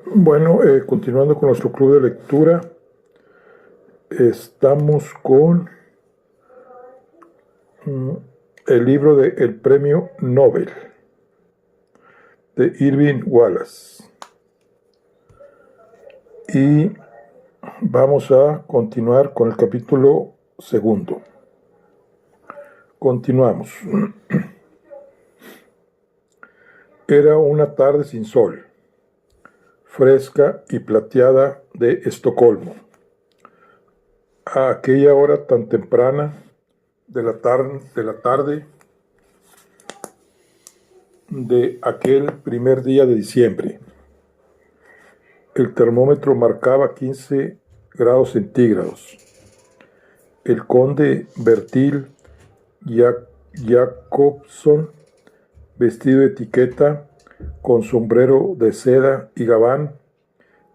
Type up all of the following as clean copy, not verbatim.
Bueno, continuando con nuestro club de lectura, estamos con el libro de El Premio Nobel de Irving Wallace. Y vamos a continuar con el capítulo segundo. Continuamos. Era una tarde sin sol, fresca y plateada de Estocolmo. A aquella hora tan temprana de la tarde de aquel primer día de diciembre. El termómetro marcaba 15 grados centígrados. El conde Bertil Jacobson, vestido de etiqueta, con sombrero de seda y gabán,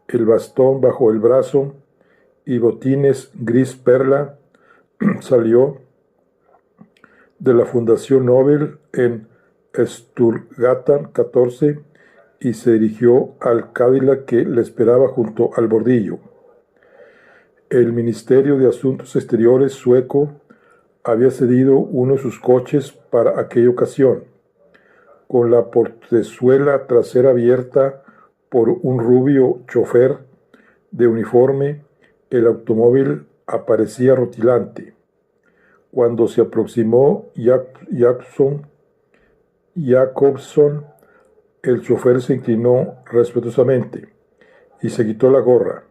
el bastón bajo el brazo y botines gris perla, salió de la Fundación Nobel en Sturgatan 14 y se dirigió al Cadillac que le esperaba junto al bordillo. El Ministerio de Asuntos Exteriores sueco había cedido uno de sus coches para aquella ocasión, con la portezuela trasera abierta por un rubio chofer de uniforme. El automóvil aparecía rutilante. Cuando se aproximó Jacobson, el chofer se inclinó respetuosamente y se quitó la gorra.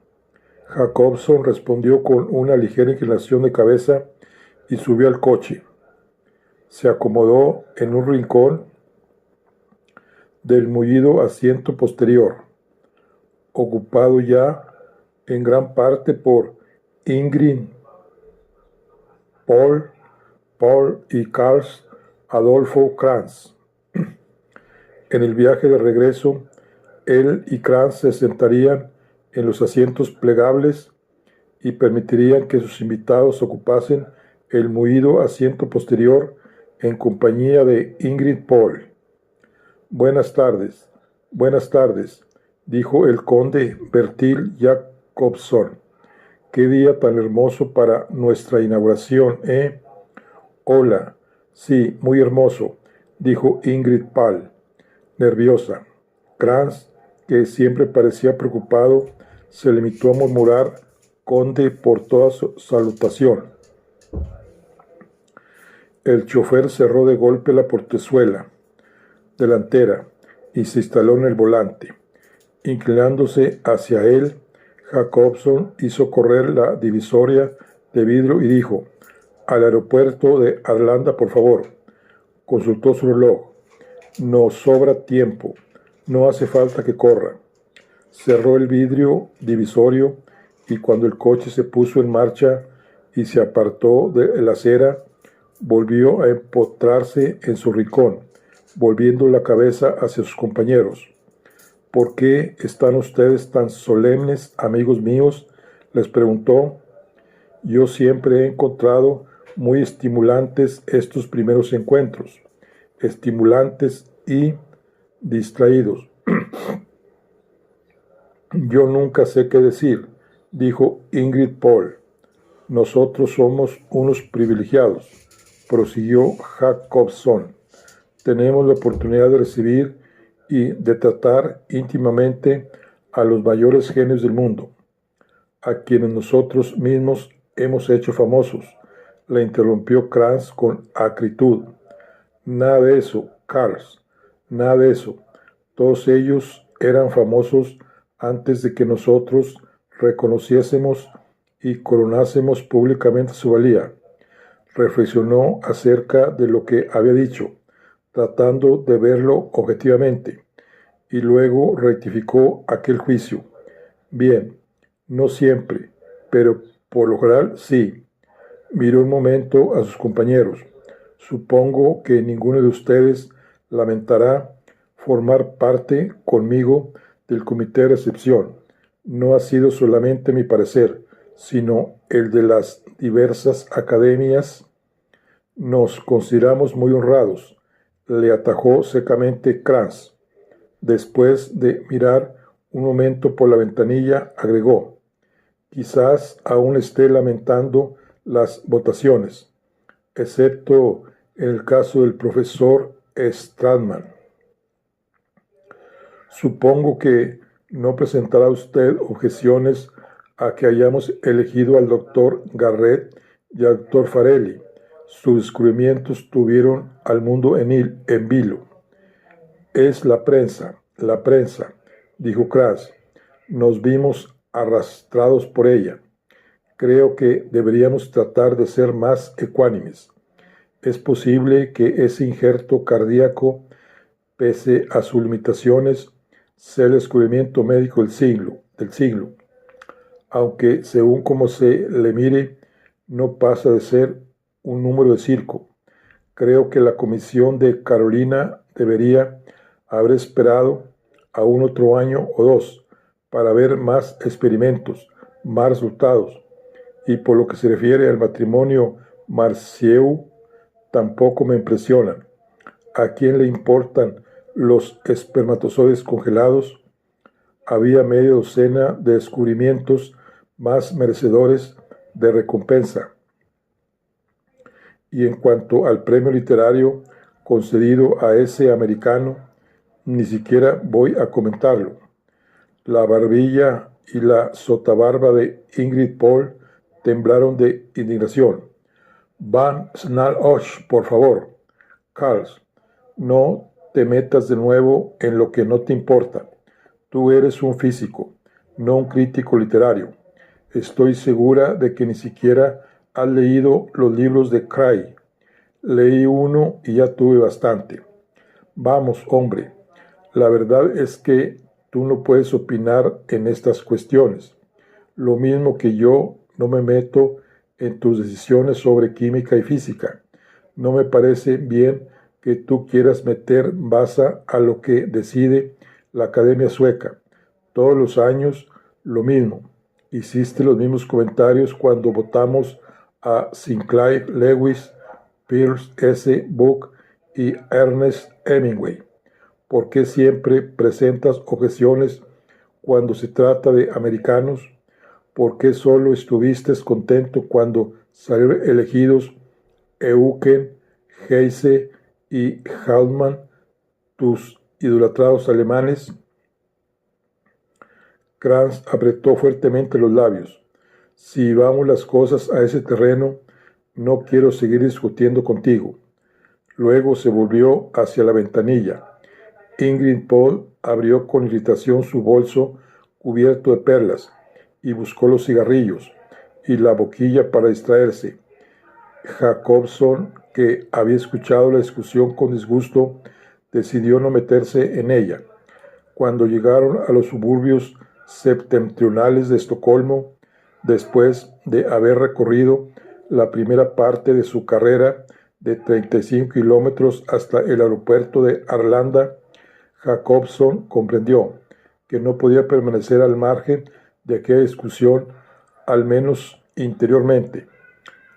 Jacobson respondió con una ligera inclinación de cabeza y subió al coche. Se acomodó en un rincón del mullido asiento posterior, ocupado ya en gran parte por Ingrid, Paul y Carl Adolfo Kranz. En el viaje de regreso, él y Kranz se sentarían en los asientos plegables y permitirían que sus invitados ocupasen el mullido asiento posterior en compañía de Ingrid Paul. Buenas tardes, dijo el conde Bertil Jacobson. Qué día tan hermoso para nuestra inauguración, ¿eh? Hola, sí, muy hermoso, dijo Ingrid Paul, nerviosa. Kranz, que siempre parecía preocupado, se limitó a murmurar conde por toda su salutación. El chofer cerró de golpe la portezuela delantera y se instaló en el volante. Inclinándose hacia él, Jacobson hizo correr la divisoria de vidrio y dijo: «Al aeropuerto de Arlanda, por favor». Consultó su reloj. «Nos sobra tiempo. No hace falta que corra». Cerró el vidrio divisorio y cuando el coche se puso en marcha y se apartó de la acera, volvió a empotrarse en su rincón, volviendo la cabeza hacia sus compañeros. «¿Por qué están ustedes tan solemnes, amigos míos?», les preguntó. «Yo siempre he encontrado muy estimulantes estos primeros encuentros, estimulantes y distraídos». «Yo nunca sé qué decir», dijo Ingrid Paul. «Nosotros somos unos privilegiados», prosiguió Jacobson. «Tenemos la oportunidad de recibir y de tratar íntimamente a los mayores genios del mundo, a quienes nosotros mismos hemos hecho famosos», la interrumpió Kranz con acritud. «Nada de eso, Carl, nada de eso. Todos ellos eran famosos antes de que nosotros reconociésemos y coronásemos públicamente su valía». Reflexionó acerca de lo que había dicho, tratando de verlo objetivamente, y luego rectificó aquel juicio. «Bien, no siempre, pero por lo general sí». Miró un momento a sus compañeros. «Supongo que ninguno de ustedes lamentará formar parte conmigo del comité de recepción. No ha sido solamente mi parecer, sino el de las diversas academias. Nos consideramos muy honrados», le atajó secamente Kranz, después de mirar un momento por la ventanilla, agregó: quizás aún esté lamentando las votaciones, excepto en el caso del profesor Stratman. Supongo que no presentará usted objeciones a que hayamos elegido al doctor Garrett y al doctor Farelli. Sus descubrimientos tuvieron al mundo en vilo. Es la prensa, dijo Kras. Nos vimos arrastrados por ella. Creo que deberíamos tratar de ser más ecuánimes. Es posible que ese injerto cardíaco, pese a sus limitaciones, sea el descubrimiento médico del siglo, aunque según como se le mire, no pasa de ser un número de circo. Creo que la comisión de Carolina debería haber esperado aún otro año o dos para ver más experimentos, más resultados. Y por lo que se refiere al matrimonio Marcieu, tampoco me impresionan. ¿A quién le importan los espermatozoides congelados? Había media docena de descubrimientos más merecedores de recompensa. Y en cuanto al premio literario concedido a ese americano, ni siquiera voy a comentarlo. La barbilla y la sotabarba de Ingrid Paul temblaron de indignación. Van Snalosh, por favor. Carls, no te metas de nuevo en lo que no te importa. Tú eres un físico, no un crítico literario. Estoy segura de que ni siquiera has leído los libros de Cray. Leí uno y ya tuve bastante. Vamos, hombre, la verdad es que tú no puedes opinar en estas cuestiones. Lo mismo que yo no me meto en tus decisiones sobre química y física. No me parece bien que tú quieras meter baza a lo que decide la Academia Sueca. Todos los años lo mismo. Hiciste los mismos comentarios cuando votamos a Sinclair Lewis, Pierce S. Buck y Ernest Hemingway. ¿Por qué siempre presentas objeciones cuando se trata de americanos? ¿Por qué solo estuviste contento cuando salieron elegidos Eucken, Heise y Hauptmann, tus idolatrados alemanes? Kranz apretó fuertemente los labios. Si vamos las cosas a ese terreno, no quiero seguir discutiendo contigo. Luego se volvió hacia la ventanilla. Ingrid Paul abrió con irritación su bolso cubierto de perlas y buscó los cigarrillos y la boquilla para distraerse. Jacobson, que había escuchado la discusión con disgusto, decidió no meterse en ella. Cuando llegaron a los suburbios septentrionales de Estocolmo, después de haber recorrido la primera parte de su carrera de 35 kilómetros hasta el aeropuerto de Arlanda, Jacobson comprendió que no podía permanecer al margen de aquella discusión, al menos interiormente.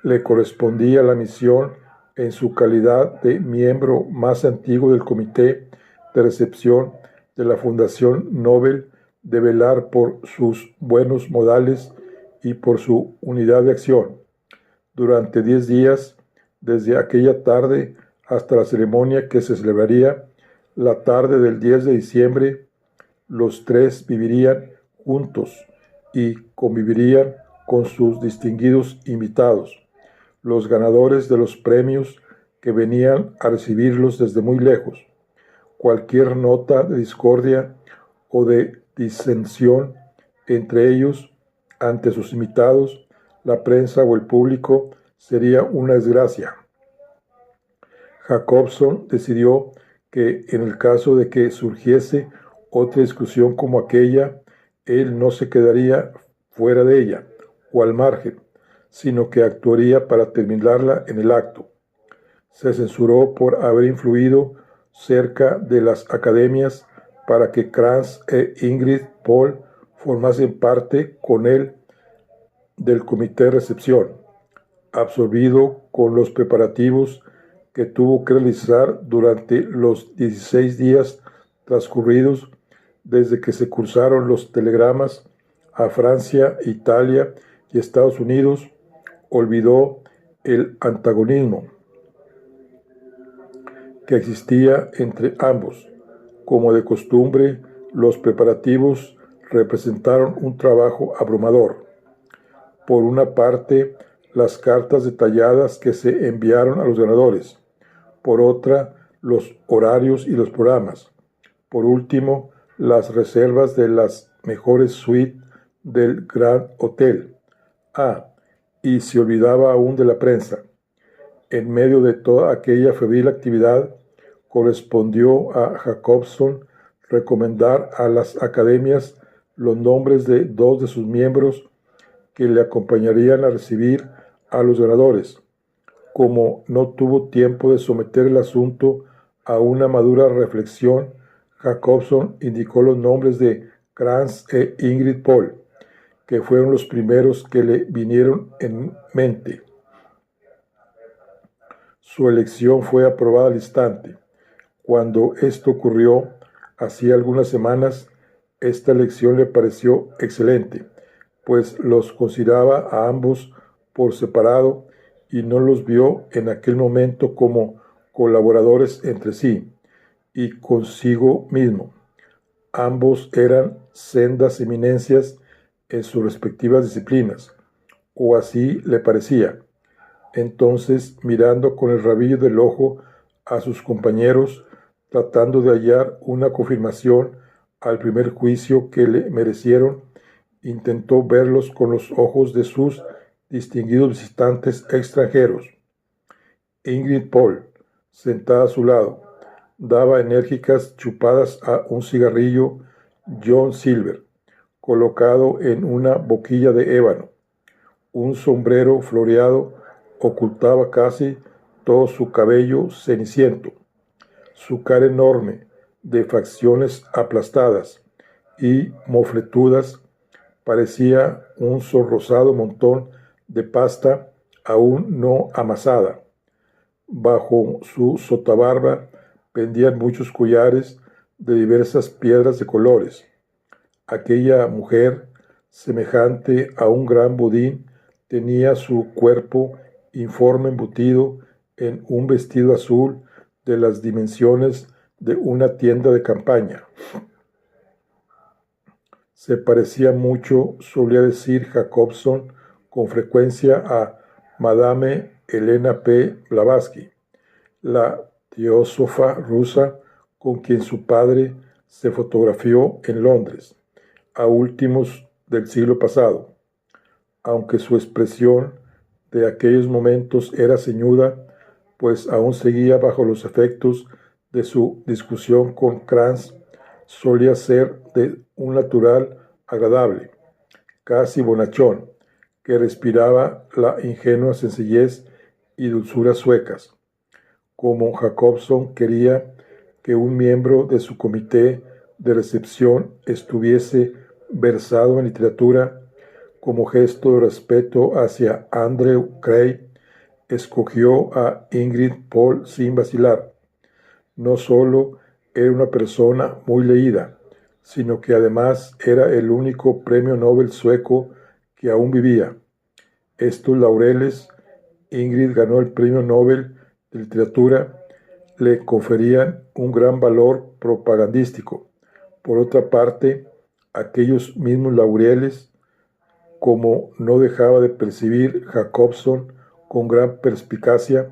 Le correspondía la misión en su calidad de miembro más antiguo del comité de recepción de la Fundación Nobel de velar por sus buenos modales y por su unidad de acción. Durante 10 días, desde aquella tarde hasta la ceremonia que se celebraría la tarde del 10 de diciembre, los tres vivirían juntos y convivirían con sus distinguidos invitados, los ganadores de los premios que venían a recibirlos desde muy lejos. Cualquier nota de discordia o de disensión entre ellos ante sus invitados, la prensa o el público sería una desgracia. Jacobson decidió que en el caso de que surgiese otra discusión como aquella, él no se quedaría fuera de ella o al margen, sino que actuaría para terminarla en el acto. Se censuró por haber influido cerca de las academias para que Kranz e Ingrid Paul formasen parte con él del comité de recepción, absorbido con los preparativos que tuvo que realizar durante los 16 días transcurridos desde que se cruzaron los telegramas a Francia, Italia y Estados Unidos, olvidó el antagonismo que existía entre ambos. Como de costumbre, los preparativos representaron un trabajo abrumador. Por una parte, las cartas detalladas que se enviaron a los ganadores. Por otra, los horarios y los programas. Por último, las reservas de las mejores suites del Grand Hotel. Y se olvidaba aún de la prensa. En medio de toda aquella febril actividad, correspondió a Jacobson recomendar a las academias los nombres de 2 de sus miembros que le acompañarían a recibir a los ganadores. Como no tuvo tiempo de someter el asunto a una madura reflexión, Jacobson indicó los nombres de Krantz e Ingrid Pohl, que fueron los primeros que le vinieron en mente. Su elección fue aprobada al instante. Cuando esto ocurrió, hacía algunas semanas, esta elección le pareció excelente, pues los consideraba a ambos por separado y no los vio en aquel momento como colaboradores entre sí y consigo mismo. Ambos eran sendas eminencias en sus respectivas disciplinas, o así le parecía. Entonces, mirando con el rabillo del ojo a sus compañeros, tratando de hallar una confirmación al primer juicio que le merecieron, intentó verlos con los ojos de sus distinguidos visitantes extranjeros. Ingrid Pohl, sentada a su lado, daba enérgicas chupadas a un cigarrillo John Silver, colocado en una boquilla de ébano. Un sombrero floreado ocultaba casi todo su cabello ceniciento. Su cara enorme, de facciones aplastadas y mofletudas, parecía un sonrosado montón de pasta aún no amasada. Bajo su sotabarba pendían muchos collares de diversas piedras de colores. Aquella mujer, semejante a un gran budín, tenía su cuerpo informe embutido en un vestido azul de las dimensiones de una tienda de campaña. Se parecía mucho, solía decir Jacobson con frecuencia, a Madame Elena P. Blavatsky, la teósofa rusa con quien su padre se fotografió en Londres a últimos del siglo pasado. Aunque su expresión de aquellos momentos era ceñuda, pues aún seguía bajo los efectos de su discusión con Krantz, solía ser de un natural agradable, casi bonachón, que respiraba la ingenua sencillez y dulzura suecas. Como Jacobson quería que un miembro de su comité de recepción estuviese versado en literatura, como gesto de respeto hacia Andrew Craig, escogió a Ingrid Pohl sin vacilar. No solo era una persona muy leída, sino que además era el único premio Nobel sueco que aún vivía. Estos laureles, Ingrid ganó el premio Nobel de Literatura, le conferían un gran valor propagandístico. Por otra parte, aquellos mismos laureles, como no dejaba de percibir Jacobson con gran perspicacia,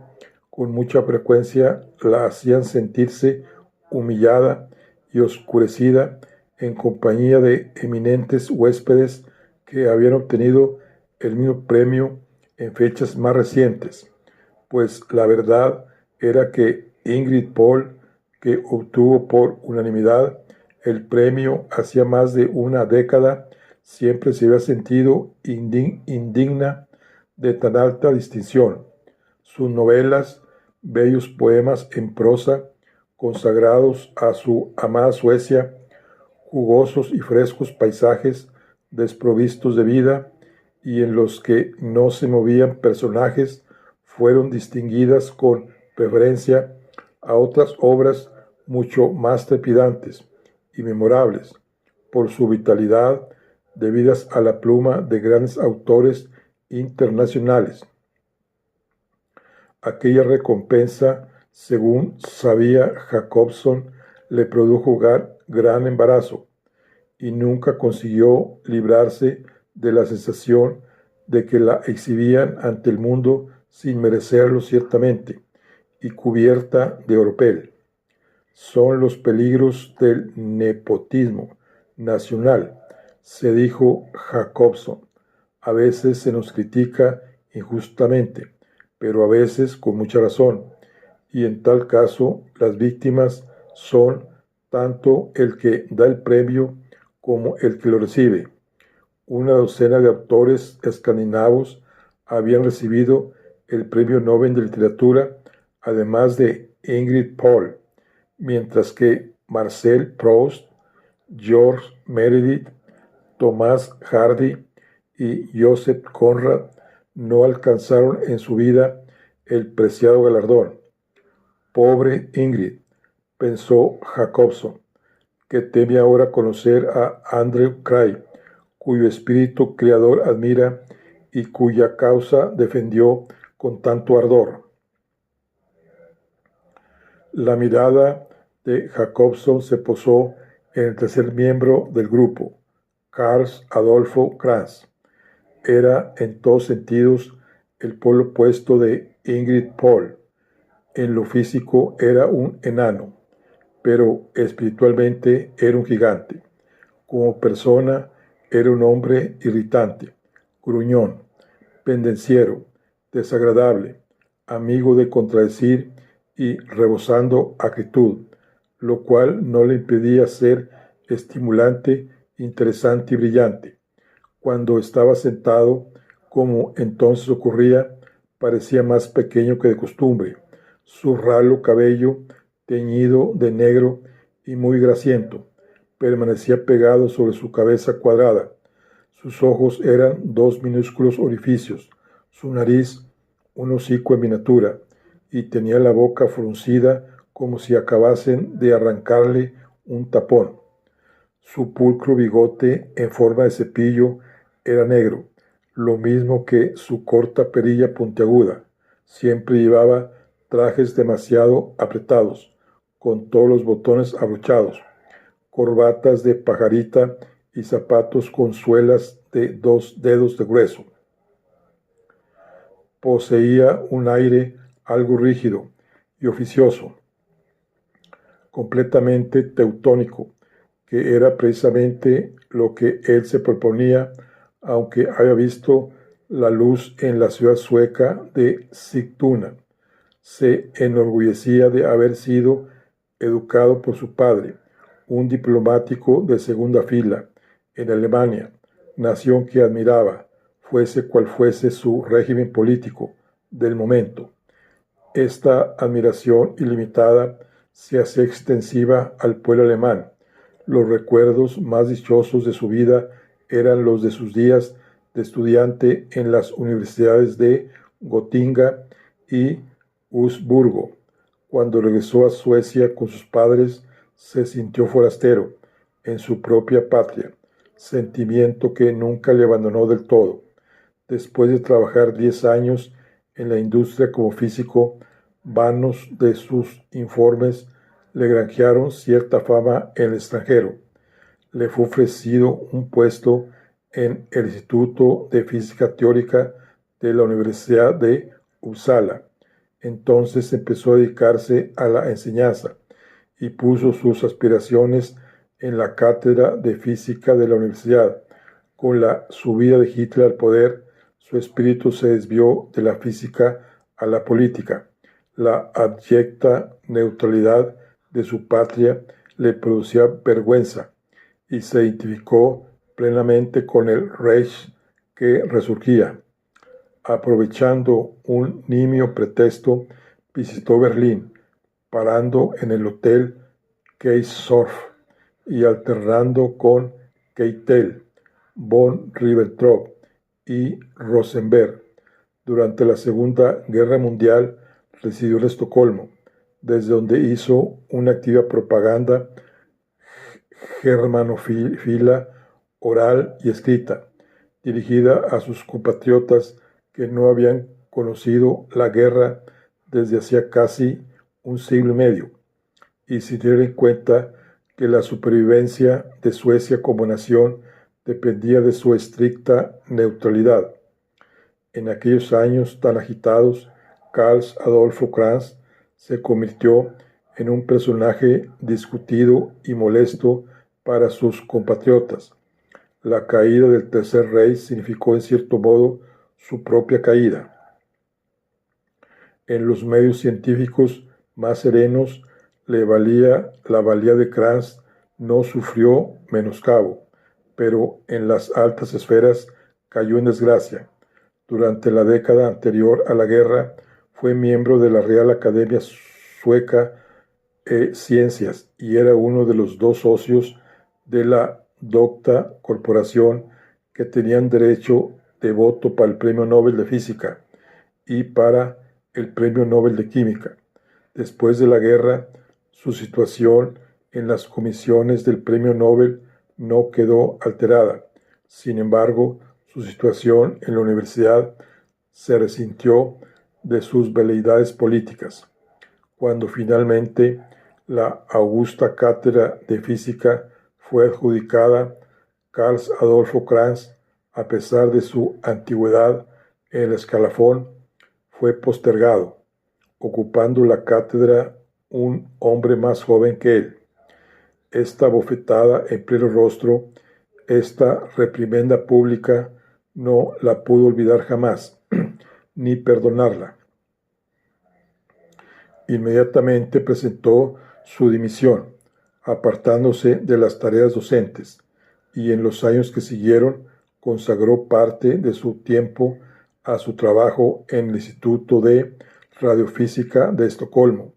con mucha frecuencia la hacían sentirse humillada y oscurecida en compañía de eminentes huéspedes que habían obtenido el mismo premio en fechas más recientes, pues la verdad era que Ingrid Pohl, que obtuvo por unanimidad el premio hacía más de una década, siempre se había sentido indigna de tan alta distinción. Sus novelas, bellos poemas en prosa, consagrados a su amada Suecia, jugosos y frescos paisajes desprovistos de vida y en los que no se movían personajes, fueron distinguidas con preferencia a otras obras mucho más trepidantes y memorables, por su vitalidad debidas a la pluma de grandes autores internacionales. Aquella recompensa, según sabía Jacobson, le produjo gran embarazo, y nunca consiguió librarse de la sensación de que la exhibían ante el mundo sin merecerlo ciertamente, y cubierta de oropel. Son los peligros del nepotismo nacional, se dijo Jacobson. A veces se nos critica injustamente, pero a veces con mucha razón, y en tal caso las víctimas son tanto el que da el premio como el que lo recibe. Una docena de autores escandinavos habían recibido el Premio Nobel de Literatura, además de Ingrid Pohl, mientras que Marcel Proust, George Meredith, Thomas Hardy y Joseph Conrad no alcanzaron en su vida el preciado galardón. Pobre Ingrid, pensó Jacobson, que teme ahora conocer a Andrew Cray, cuyo espíritu creador admira y cuya causa defendió con tanto ardor. La mirada de Jacobson se posó en el tercer miembro del grupo, Karl Adolfo Kranz. Era en todos sentidos el polo opuesto de Ingrid Pohl. En lo físico era un enano, pero espiritualmente era un gigante. Como persona era un hombre irritante, gruñón, pendenciero, desagradable, amigo de contradecir y rebosando acritud, lo cual no le impedía ser estimulante, interesante y brillante. Cuando estaba sentado, como entonces ocurría, parecía más pequeño que de costumbre. Su ralo cabello, teñido de negro y muy grasiento, permanecía pegado sobre su cabeza cuadrada. Sus ojos eran dos minúsculos orificios, su nariz un hocico en miniatura, y tenía la boca fruncida como si acabasen de arrancarle un tapón. Su pulcro bigote en forma de cepillo era negro, lo mismo que su corta perilla puntiaguda. Siempre llevaba trajes demasiado apretados, con todos los botones abrochados, corbatas de pajarita y zapatos con suelas de 2 dedos de grueso. Poseía un aire algo rígido y oficioso, completamente teutónico, que era precisamente lo que él se proponía, aunque había visto la luz en la ciudad sueca de Sigtuna. Se enorgullecía de haber sido educado por su padre, un diplomático de segunda fila, en Alemania, nación que admiraba, fuese cual fuese su régimen político del momento. Esta admiración ilimitada se hacía extensiva al pueblo alemán. Los recuerdos más dichosos de su vida eran los de sus días de estudiante en las universidades de Gotinga y Wurzburgo. Cuando regresó a Suecia con sus padres, se sintió forastero en su propia patria, sentimiento que nunca le abandonó del todo. Después de trabajar 10 años en la industria como físico, vanos de sus informes le granjearon cierta fama en el extranjero. Le fue ofrecido un puesto en el Instituto de Física Teórica de la Universidad de Uppsala. Entonces empezó a dedicarse a la enseñanza y puso sus aspiraciones en la cátedra de física de la universidad. Con la subida de Hitler al poder, su espíritu se desvió de la física a la política. La abyecta neutralidad de su patria le producía vergüenza y se identificó plenamente con el Reich que resurgía. Aprovechando un nimio pretexto, visitó Berlín, parando en el Hotel Kaiserhof y alternando con Keitel, von Ribbentrop y Rosenberg. Durante la Segunda Guerra Mundial residió en Estocolmo, desde donde hizo una activa propaganda germanófila oral y escrita, dirigida a sus compatriotas que no habían conocido la guerra desde hacía casi un siglo y medio, y sin tener en cuenta que la supervivencia de Suecia como nación dependía de su estricta neutralidad. En aquellos años tan agitados, Karl Adolfo Franz se convirtió en un personaje discutido y molesto para sus compatriotas. La caída del Tercer Reich significó en cierto modo su propia caída. En los medios científicos más serenos, la valía de Kranz no sufrió menoscabo, pero en las altas esferas cayó en desgracia. Durante la década anterior a la guerra, fue miembro de la Real Academia Sueca Ciencias y era uno de los dos socios de la docta corporación que tenían derecho de voto para el Premio Nobel de Física y para el Premio Nobel de Química. Después de la guerra, su situación en las comisiones del Premio Nobel no quedó alterada. Sin embargo, su situación en la universidad se resintió de sus veleidades políticas. Cuando finalmente la augusta cátedra de física fue adjudicada, Karl Adolfo Kranz, a pesar de su antigüedad en el escalafón, fue postergado, ocupando la cátedra un hombre más joven que él. Esta bofetada en pleno rostro, esta reprimenda pública, no la pudo olvidar jamás, ni perdonarla. Inmediatamente presentó su dimisión, apartándose de las tareas docentes, y en los años que siguieron consagró parte de su tiempo a su trabajo en el Instituto de Radiofísica de Estocolmo,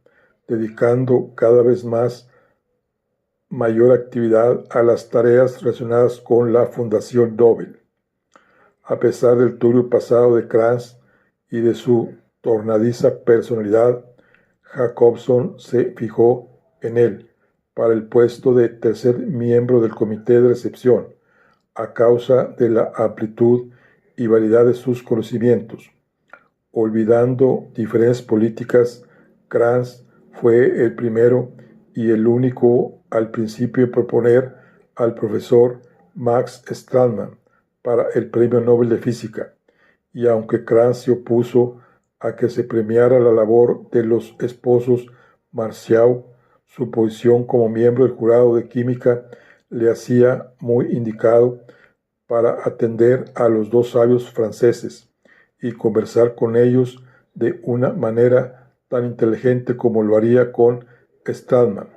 dedicando cada vez mayor actividad a las tareas relacionadas con la Fundación Nobel. A pesar del turbio pasado de Kranz y de su tornadiza personalidad, Jacobson se fijó en él para el puesto de tercer miembro del comité de recepción, a causa de la amplitud y variedad de sus conocimientos. Olvidando diferencias políticas, Kranz fue el primero y el único al principio en proponer al profesor Max Strandman para el Premio Nobel de Física, y aunque Kranz se opuso a que se premiara la labor de los esposos Marciau, su posición como miembro del jurado de química le hacía muy indicado para atender a los dos sabios franceses y conversar con ellos de una manera tan inteligente como lo haría con Stallman.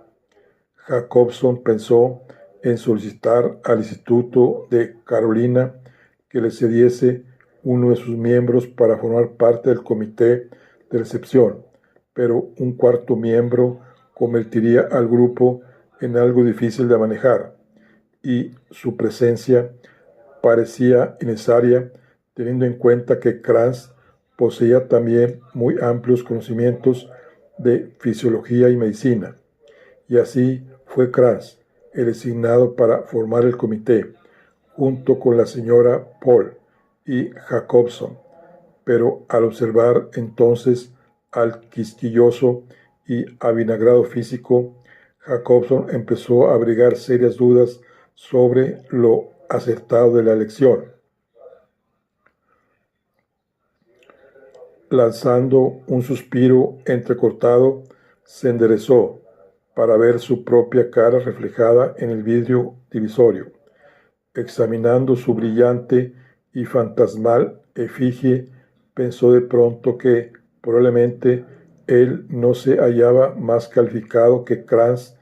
Jacobson pensó en solicitar al Instituto de Carolina que le cediese uno de sus miembros para formar parte del comité de recepción, pero un cuarto miembro convertiría al grupo en algo difícil de manejar, y su presencia parecía innecesaria teniendo en cuenta que Kranz poseía también muy amplios conocimientos de fisiología y medicina, y así fue Kranz el designado para formar el comité, junto con la señora Paul y Jacobson, pero al observar entonces al quisquilloso y avinagrado físico, Jacobson empezó a abrigar serias dudas sobre lo acertado de la elección. Lanzando un suspiro entrecortado, se enderezó para ver su propia cara reflejada en el vidrio divisorio. Examinando su brillante y fantasmal efigie, pensó de pronto que probablemente él no se hallaba más calificado que Kranz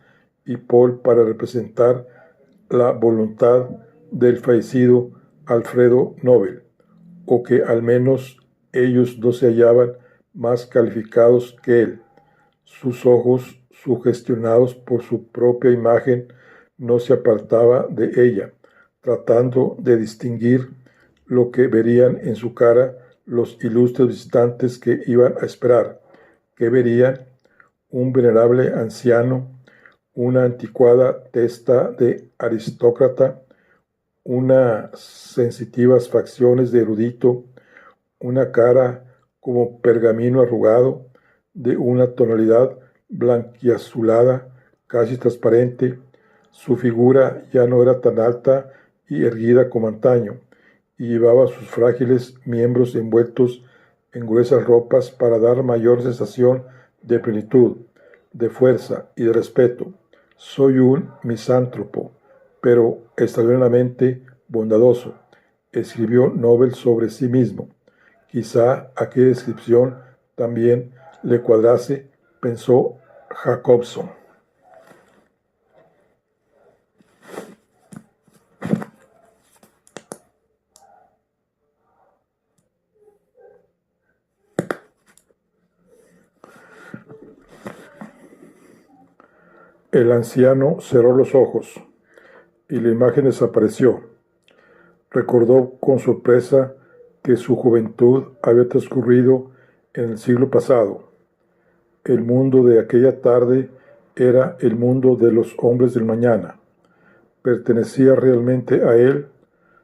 y Paul para representar la voluntad del fallecido Alfredo Nobel, o que al menos ellos no se hallaban más calificados que él. Sus ojos, sugestionados por su propia imagen, no se apartaba de ella, tratando de distinguir lo que verían en su cara los ilustres visitantes que iban a esperar. ¿Qué verían? Un venerable anciano una anticuada testa de aristócrata, unas sensitivas facciones de erudito, una cara como pergamino arrugado, de una tonalidad blanquiazulada, casi transparente. Su figura ya no era tan alta y erguida como antaño, y llevaba sus frágiles miembros envueltos en gruesas ropas para dar mayor sensación de plenitud, de fuerza y de respeto. Soy un misántropo, pero extraordinariamente bondadoso, escribió Nobel sobre sí mismo. Quizá aquella descripción también le cuadrase, pensó Jacobson. El anciano cerró los ojos y la imagen desapareció. Recordó con sorpresa que su juventud había transcurrido en el siglo pasado. El mundo de aquella tarde era el mundo de los hombres del mañana. Pertenecía realmente a él.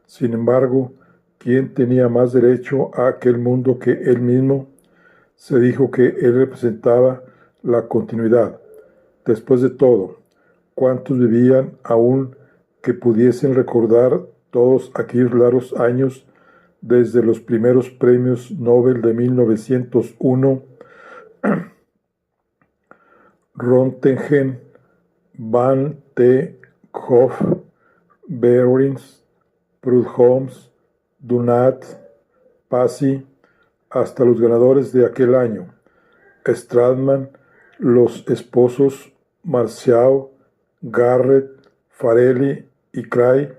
Sin embargo, ¿quién tenía más derecho a aquel mundo que él mismo? Se dijo que él representaba la continuidad. Después de todo, ¿cuántos vivían aún que pudiesen recordar todos aquellos largos años desde los primeros premios Nobel de 1901, Röntgen, Van T. Hoff, Behrens, Prudhomme, Dunant, Passy, hasta los ganadores de aquel año, Stratman, los esposos Marcial, Garrett, Farelli y Cray?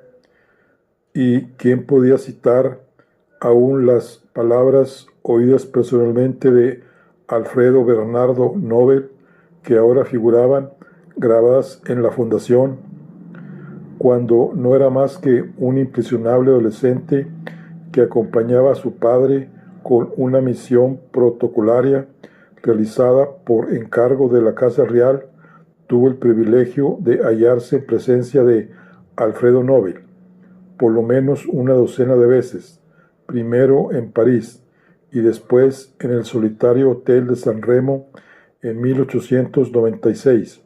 ¿Y quién podía citar aún las palabras oídas personalmente de Alfredo Bernardo Nobel, que ahora figuraban grabadas en la fundación, cuando no era más que un impresionable adolescente que acompañaba a su padre con una misión protocolaria realizada por encargo de la Casa Real? Tuvo el privilegio de hallarse en presencia de Alfredo Nobel por lo menos una docena de veces, primero en París y después en el solitario Hotel de San Remo en 1896,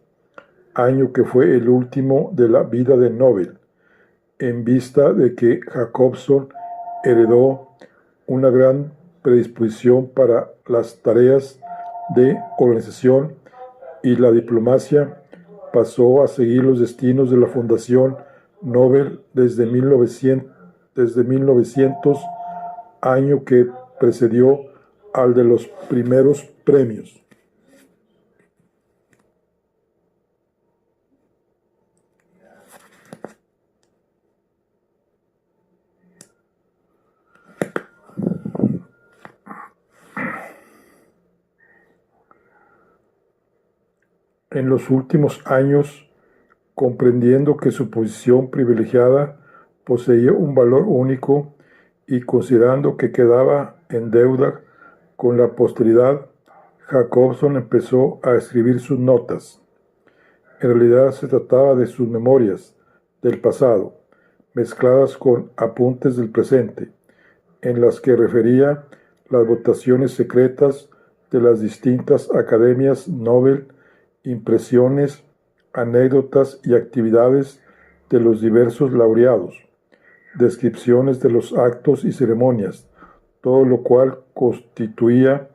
año que fue el último de la vida de Nobel, en vista de que Jacobson heredó una gran predisposición para las tareas de organización y la diplomacia. Pasó a seguir los destinos de la Fundación Nobel desde 1900, año que precedió al de los primeros premios. En los últimos años, comprendiendo que su posición privilegiada poseía un valor único y considerando que quedaba en deuda con la posteridad, Jacobson empezó a escribir sus notas. En realidad se trataba de sus memorias del pasado, mezcladas con apuntes del presente, en las que refería las votaciones secretas de las distintas academias Nobel, impresiones, anécdotas y actividades de los diversos laureados, descripciones de los actos y ceremonias, todo lo cual constituía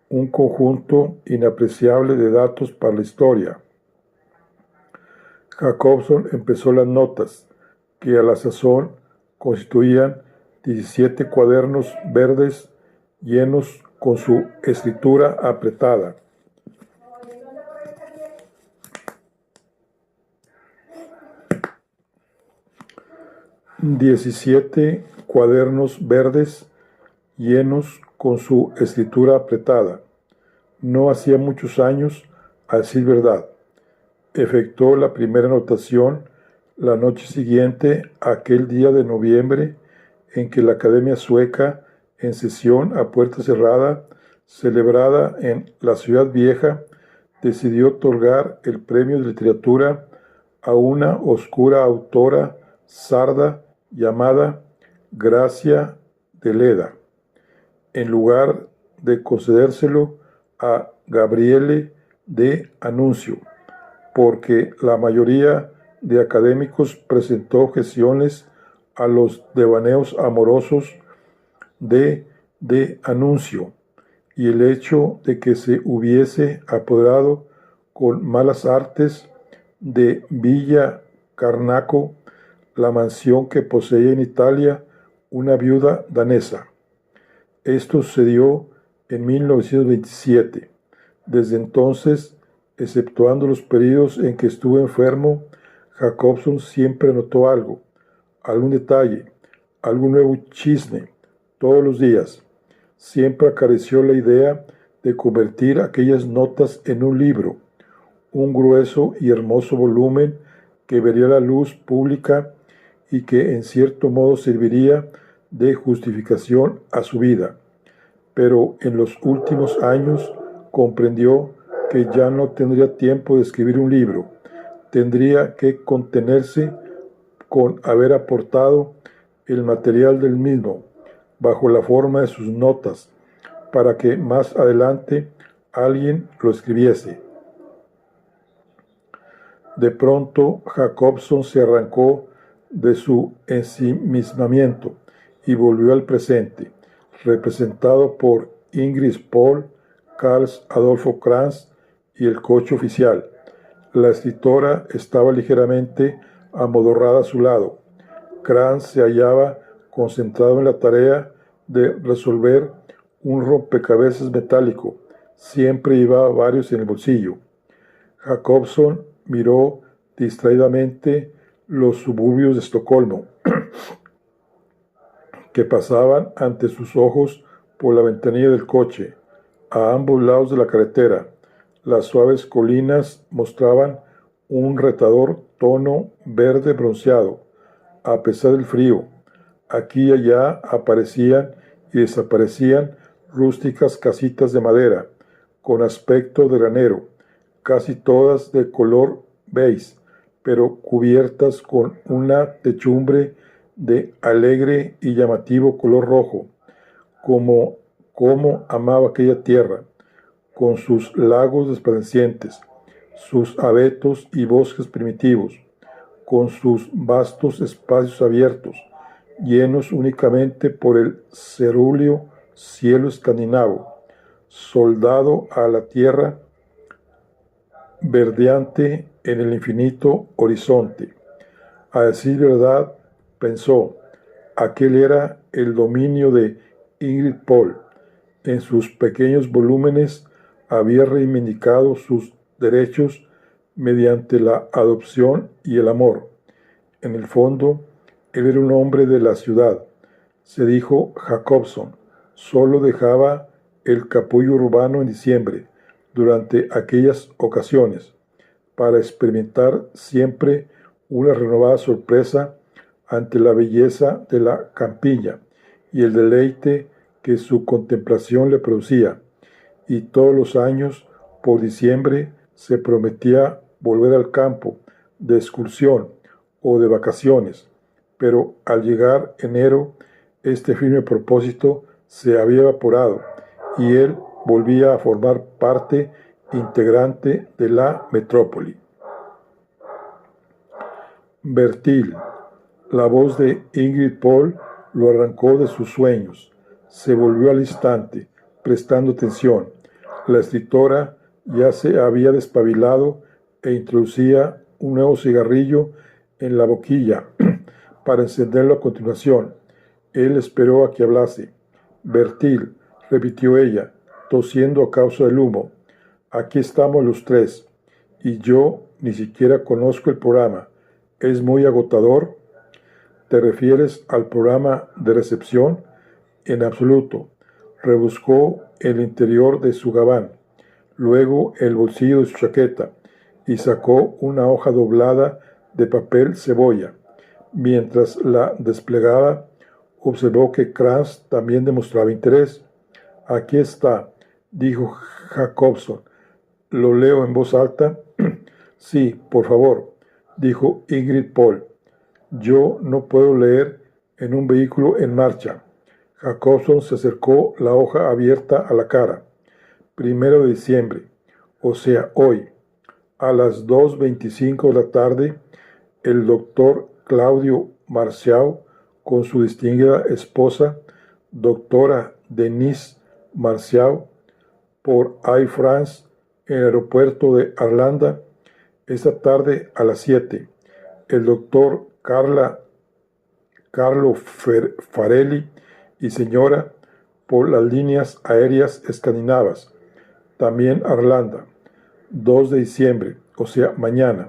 un conjunto inapreciable de datos para la historia. Jacobson empezó las notas, que a la sazón constituían 17 cuadernos verdes llenos con su escritura apretada. 17 cuadernos verdes llenos con su escritura apretada. No hacía muchos años, a decir verdad. Efectuó la primera anotación la noche siguiente a aquel día de noviembre en que la Academia Sueca, en sesión a puerta cerrada, celebrada en la Ciudad Vieja, decidió otorgar el premio de literatura a una oscura autora sarda llamada Gracia de Leda, en lugar de concedérselo a Gabriele de Annunzio, porque la mayoría de académicos presentó objeciones a los devaneos amorosos de Annunzio y el hecho de que se hubiese apoderado con malas artes de Villa Carnaco, la mansión que poseía en Italia una viuda danesa. Esto sucedió en 1927. Desde entonces, exceptuando los periodos en que estuvo enfermo, Jacobson siempre notó algo, algún detalle, algún nuevo chisme, todos los días. Siempre acarició la idea de convertir aquellas notas en un libro, un grueso y hermoso volumen que vería la luz pública y que en cierto modo serviría de justificación a su vida. Pero en los últimos años comprendió que ya no tendría tiempo de escribir un libro. Tendría que contenerse con haber aportado el material del mismo bajo la forma de sus notas para que más adelante alguien lo escribiese. De pronto Jacobson se arrancó de su ensimismamiento y volvió al presente, representado por Ingrid Pohl, Carl Adolfo Kranz y el coche oficial. La escritora estaba ligeramente amodorrada a su lado. Kranz se hallaba concentrado en la tarea de resolver un rompecabezas metálico. Siempre llevaba varios en el bolsillo. Jacobson miró distraídamente los suburbios de Estocolmo que pasaban ante sus ojos por la ventanilla del coche, a ambos lados de la carretera. Las suaves colinas mostraban un retador tono verde bronceado, a pesar del frío. Aquí y allá aparecían y desaparecían rústicas casitas de madera, con aspecto de granero, casi todas de color beige, pero cubiertas con una techumbre de alegre y llamativo color rojo. Como amaba aquella tierra, con sus lagos resplandecientes, sus abetos y bosques primitivos, con sus vastos espacios abiertos, llenos únicamente por el cerúleo cielo escandinavo, soldado a la tierra verdeante en el infinito horizonte. A decir verdad, pensó, aquel era el dominio de Ingrid Pohl. En sus pequeños volúmenes había reivindicado sus derechos mediante la adopción y el amor. En el fondo, él era un hombre de la ciudad, se dijo Jacobson. Solo dejaba el capullo urbano en diciembre, durante aquellas ocasiones, para experimentar siempre una renovada sorpresa ante la belleza de la campiña y el deleite que su contemplación le producía. Y todos los años, por diciembre, se prometía volver al campo, de excursión o de vacaciones, pero al llegar enero, este firme propósito se había evaporado y él volvía a formar parte integrante de la metrópoli. Bertil, la voz de Ingrid Pohl, lo arrancó de sus sueños. Se volvió al instante, prestando atención. La escritora ya se había despabilado e introducía un nuevo cigarrillo en la boquilla para encenderlo a continuación. Él esperó a que hablase. Bertil, repitió ella, tosiendo a causa del humo. Aquí estamos los tres, y yo ni siquiera conozco el programa. ¿Es muy agotador? ¿Te refieres al programa de recepción? En absoluto. Rebuscó el interior de su gabán, luego el bolsillo de su chaqueta, y sacó una hoja doblada de papel cebolla. Mientras la desplegaba, observó que Kranz también demostraba interés. Aquí está, dijo Jacobson. Lo leo en voz alta. Sí, por favor, dijo Ingrid Paul. Yo no puedo leer en un vehículo en marcha. Jacobson se acercó la hoja abierta a la cara. 1 de diciembre, o sea, hoy, a las 2:25 de la tarde, el doctor Claudio Marcial, con su distinguida esposa, doctora Denise Marcial, por Air France en el aeropuerto de Arlanda. Esta tarde a las 7, el doctor Carlo Farelli y señora por las líneas aéreas escandinavas, también Arlanda. 2 de diciembre, o sea, mañana,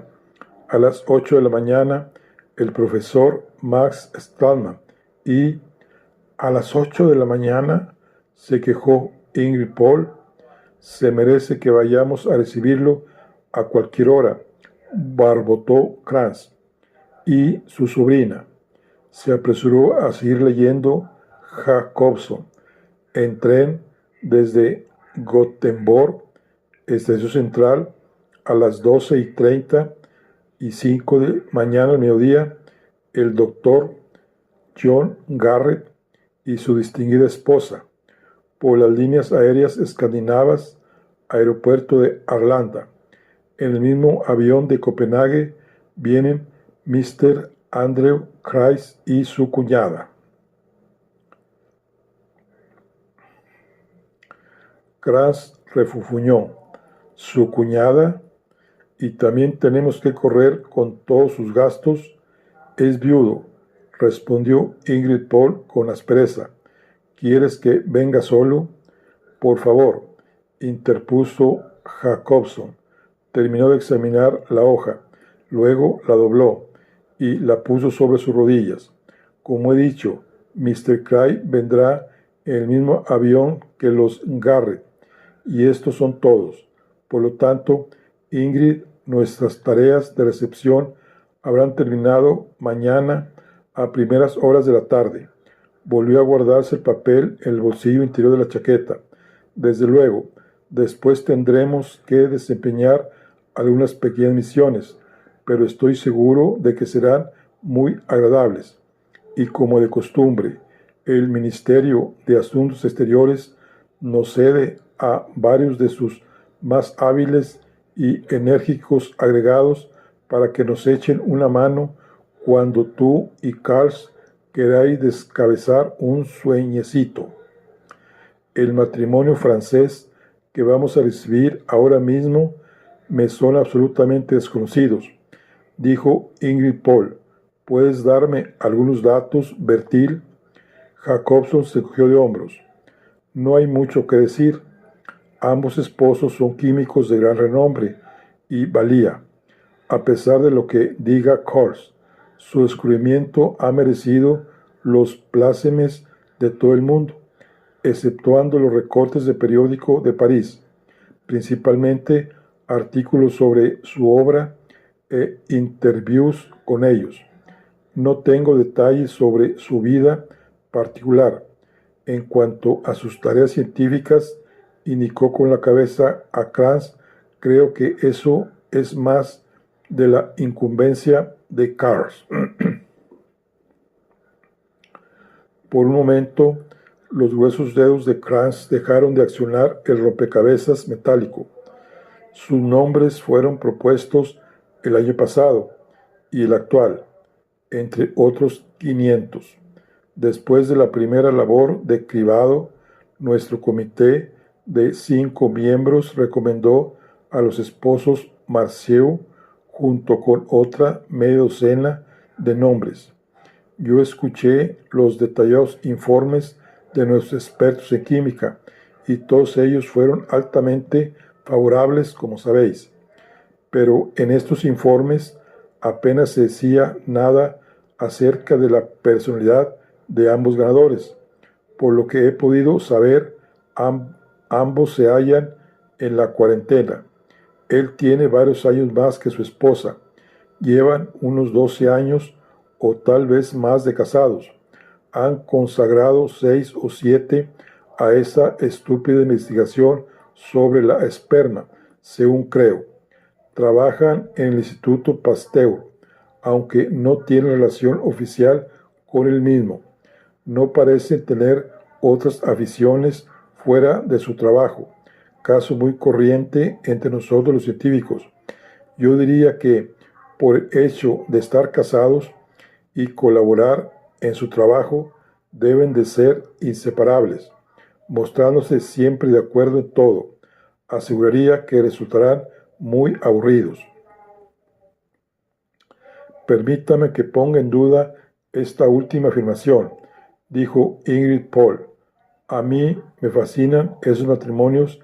a las 8 de la mañana, el profesor Max Stallman. Y a las 8 de la mañana, se quejó Ingrid Paul, se merece que vayamos a recibirlo a cualquier hora, barbotó Kranz. Y su sobrina se apresuró a seguir leyendo Jacobson en tren desde Gothenburg, estación central, a las 12:35 de mañana al mediodía. El doctor John Garrett y su distinguida esposa, por las líneas aéreas escandinavas, aeropuerto de Arlanda. En el mismo avión de Copenhague vienen Mr. Andrew Kreis y su cuñada. Kranz refunfuñó. ¿Su cuñada? ¿Y también tenemos que correr con todos sus gastos? Es viudo, respondió Ingrid Paul con aspereza. ¿Quieres que venga solo? Por favor, interpuso Jacobson. Terminó de examinar la hoja, luego la dobló y la puso sobre sus rodillas. Como he dicho, Mr. Cray vendrá en el mismo avión que los Garrett, y estos son todos. Por lo tanto, Ingrid, nuestras tareas de recepción habrán terminado mañana a primeras horas de la tarde. Volvió a guardarse el papel en el bolsillo interior de la chaqueta. Desde luego, después tendremos que desempeñar algunas pequeñas misiones, pero estoy seguro de que serán muy agradables. Y como de costumbre, el Ministerio de Asuntos Exteriores nos cede a varios de sus más hábiles y enérgicos agregados para que nos echen una mano cuando tú y Carls queráis descabezar un sueñecito. El matrimonio francés que vamos a recibir ahora mismo me son absolutamente desconocidos, dijo Ingrid Paul. ¿Puedes darme algunos datos, Bertil? Jacobson se cogió de hombros. No hay mucho que decir. Ambos esposos son químicos de gran renombre y valía. A pesar de lo que diga Kors, su descubrimiento ha merecido los plácemes de todo el mundo, exceptuando los recortes de periódico de París, principalmente artículos sobre su obra e interviews con ellos. No tengo detalles sobre su vida particular. En cuanto a sus tareas científicas, indicó con la cabeza a Kranz, creo que eso es más de la incumbencia de Kars. Por un momento, los gruesos dedos de Kranz dejaron de accionar el rompecabezas metálico. Sus nombres fueron propuestos el año pasado y el actual, entre otros 500. Después de la primera labor de cribado, nuestro comité de 5 miembros recomendó a los esposos Marceau junto con otra media docena de nombres. Yo escuché los detallados informes de nuestros expertos en química y todos ellos fueron altamente favorables, como sabéis. Pero en estos informes apenas se decía nada acerca de la personalidad de ambos ganadores. Por lo que he podido saber, ambos se hallan en la cuarentena. Él tiene varios años más que su esposa. Llevan unos 12 años o tal vez más de casados. Han consagrado 6 o 7 a esa estúpida investigación sobre la esperma, según creo. Trabajan en el Instituto Pasteur, aunque no tienen relación oficial con el mismo. No parecen tener otras aficiones fuera de su trabajo, caso muy corriente entre nosotros los científicos. Yo diría que, por el hecho de estar casados y colaborar en su trabajo, deben de ser inseparables, mostrándose siempre de acuerdo en todo. Aseguraría que resultarán muy aburridos. Permítame que ponga en duda esta última afirmación, dijo Ingrid Paul. A mí me fascinan esos matrimonios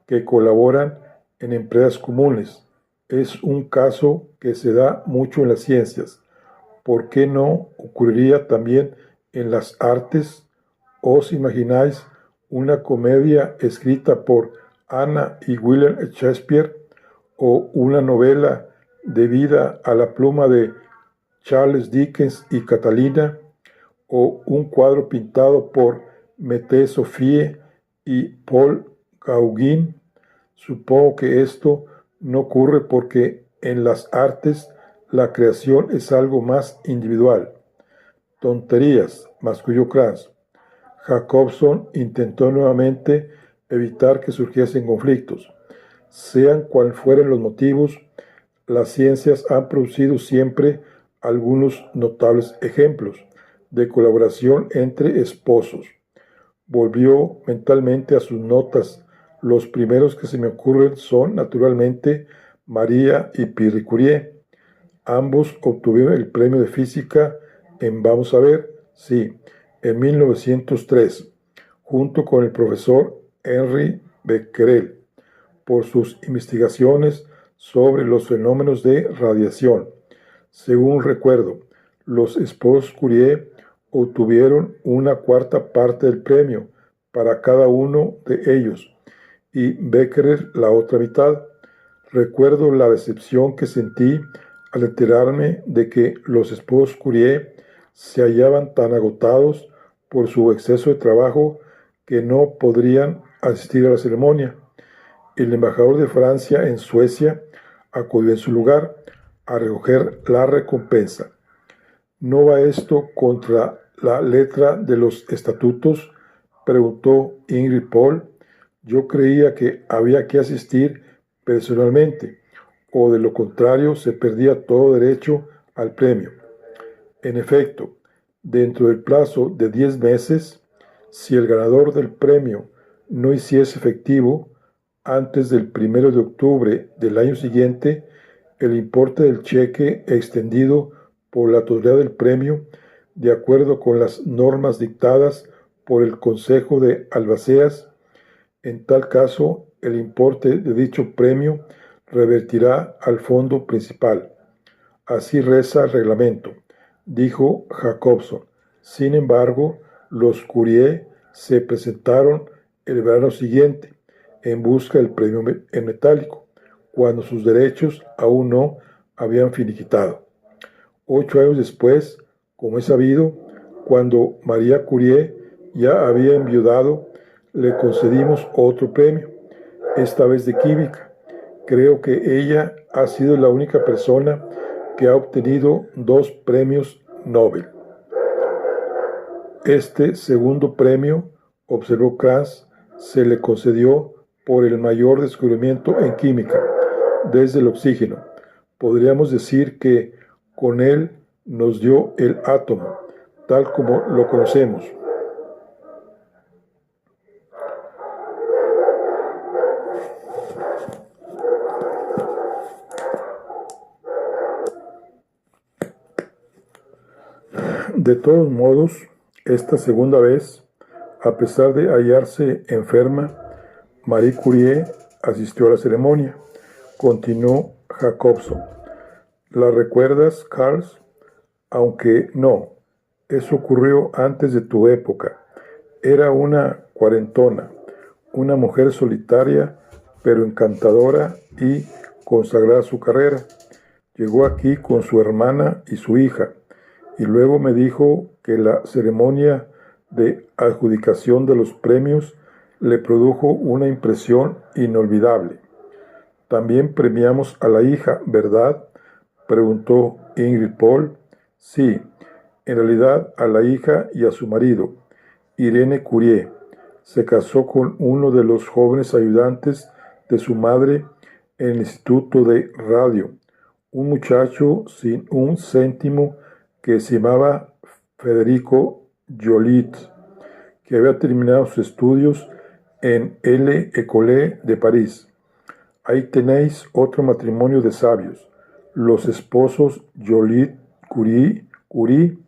que colaboran en empresas comunes. Es un caso que se da mucho en las ciencias. ¿Por qué no ocurriría también en las artes? ¿Os imagináis una comedia escrita por Anna y William Shakespeare o una novela debida a la pluma de Charles Dickens y Catalina o un cuadro pintado por Mette Sophie y Paul Gauguin? Supongo que esto no ocurre porque en las artes la creación es algo más individual. Tonterías, masculló Kranz. Jacobson intentó nuevamente evitar que surgiesen conflictos. Sean cual fueren los motivos, las ciencias han producido siempre algunos notables ejemplos de colaboración entre esposos. Volvió mentalmente a sus notas. Los primeros que se me ocurren son, naturalmente, María y Pierre Curie. Ambos obtuvieron el premio de física en, vamos a ver, sí, en 1903, junto con el profesor Henri Becquerel, por sus investigaciones sobre los fenómenos de radiación. Según recuerdo, los esposos Curie obtuvieron una cuarta parte del premio para cada uno de ellos y Becquerel la otra mitad. Recuerdo la decepción que sentí al enterarme de que los esposos Curie se hallaban tan agotados por su exceso de trabajo que no podrían asistir a la ceremonia. El embajador de Francia en Suecia acudió en su lugar a recoger la recompensa. ¿No va esto contra la letra de los estatutos?, preguntó Ingrid Paul. Yo creía que había que asistir personalmente, o de lo contrario se perdía todo derecho al premio. En efecto, dentro del plazo de 10 meses, si el ganador del premio no hiciese efectivo antes del 1 de octubre del año siguiente el importe del cheque extendido por la autoridad del premio, de acuerdo con las normas dictadas por el Consejo de Albaceas, en tal caso el importe de dicho premio revertirá al fondo principal. Así reza el reglamento, dijo Jacobson. Sin embargo, los Curie se presentaron el verano siguiente en busca del premio en metálico, cuando sus derechos aún no habían finiquitado. 8 años después, como es sabido, cuando María Curie ya había enviudado, le concedimos otro premio, esta vez de química. Creo que ella ha sido la única persona que ha obtenido 2 premios Nobel. Este segundo premio, observó Kranz, se le concedió por el mayor descubrimiento en química, desde el oxígeno. Podríamos decir que con él nos dio el átomo, tal como lo conocemos. De todos modos, esta segunda vez, a pesar de hallarse enferma, Marie Curie asistió a la ceremonia. Continuó Jacobson. ¿La recuerdas, Carl? Aunque no, eso ocurrió antes de tu época. Era una cuarentona, una mujer solitaria, pero encantadora y consagrada a su carrera. Llegó aquí con su hermana y su hija, y luego me dijo que la ceremonia de adjudicación de los premios le produjo una impresión inolvidable. También premiamos a la hija, ¿verdad?, preguntó Ingrid Paul. Sí, en realidad a la hija y a su marido, Irene Curie. Se casó con uno de los jóvenes ayudantes de su madre en el Instituto de Radio, un muchacho sin un céntimo que se llamaba Federico Joliot, que había terminado sus estudios en l'École de París. Ahí tenéis otro matrimonio de sabios, los esposos Joliot-Curie.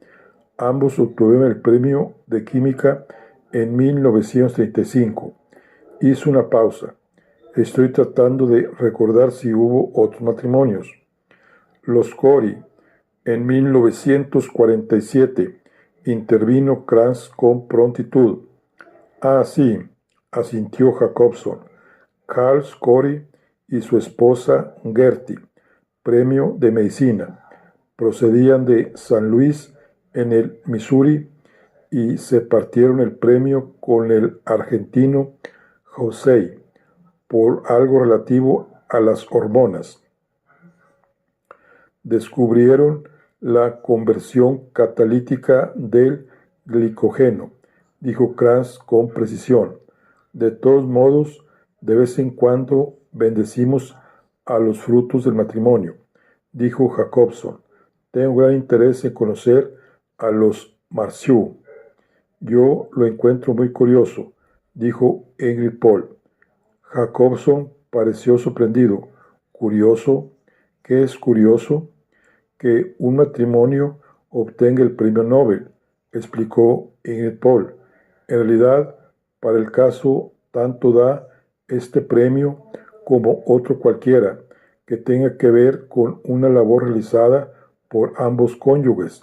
Ambos obtuvieron el premio de química en 1935. Hizo una pausa. Estoy tratando de recordar si hubo otros matrimonios. Los Curie. En 1947 intervino Krantz con prontitud. Ah, sí, asintió Jacobson. Karl Curie y su esposa Gertie, premio de medicina, procedían de San Luis, en el Missouri, y se partieron el premio con el argentino José por algo relativo a las hormonas. Descubrieron la conversión catalítica del glicógeno, dijo Krantz con precisión. De todos modos, de vez en cuando bendecimos a los frutos del matrimonio, dijo Jacobson. Tengo gran interés en conocer a los Marciu. Yo lo encuentro muy curioso, dijo Ingrid Paul. Jacobson pareció sorprendido. ¿Curioso? ¿Qué es curioso? Que un matrimonio obtenga el premio Nobel, explicó Ingrid Paul. En realidad, para el caso, tanto da este premio como otro cualquiera que tenga que ver con una labor realizada por ambos cónyuges.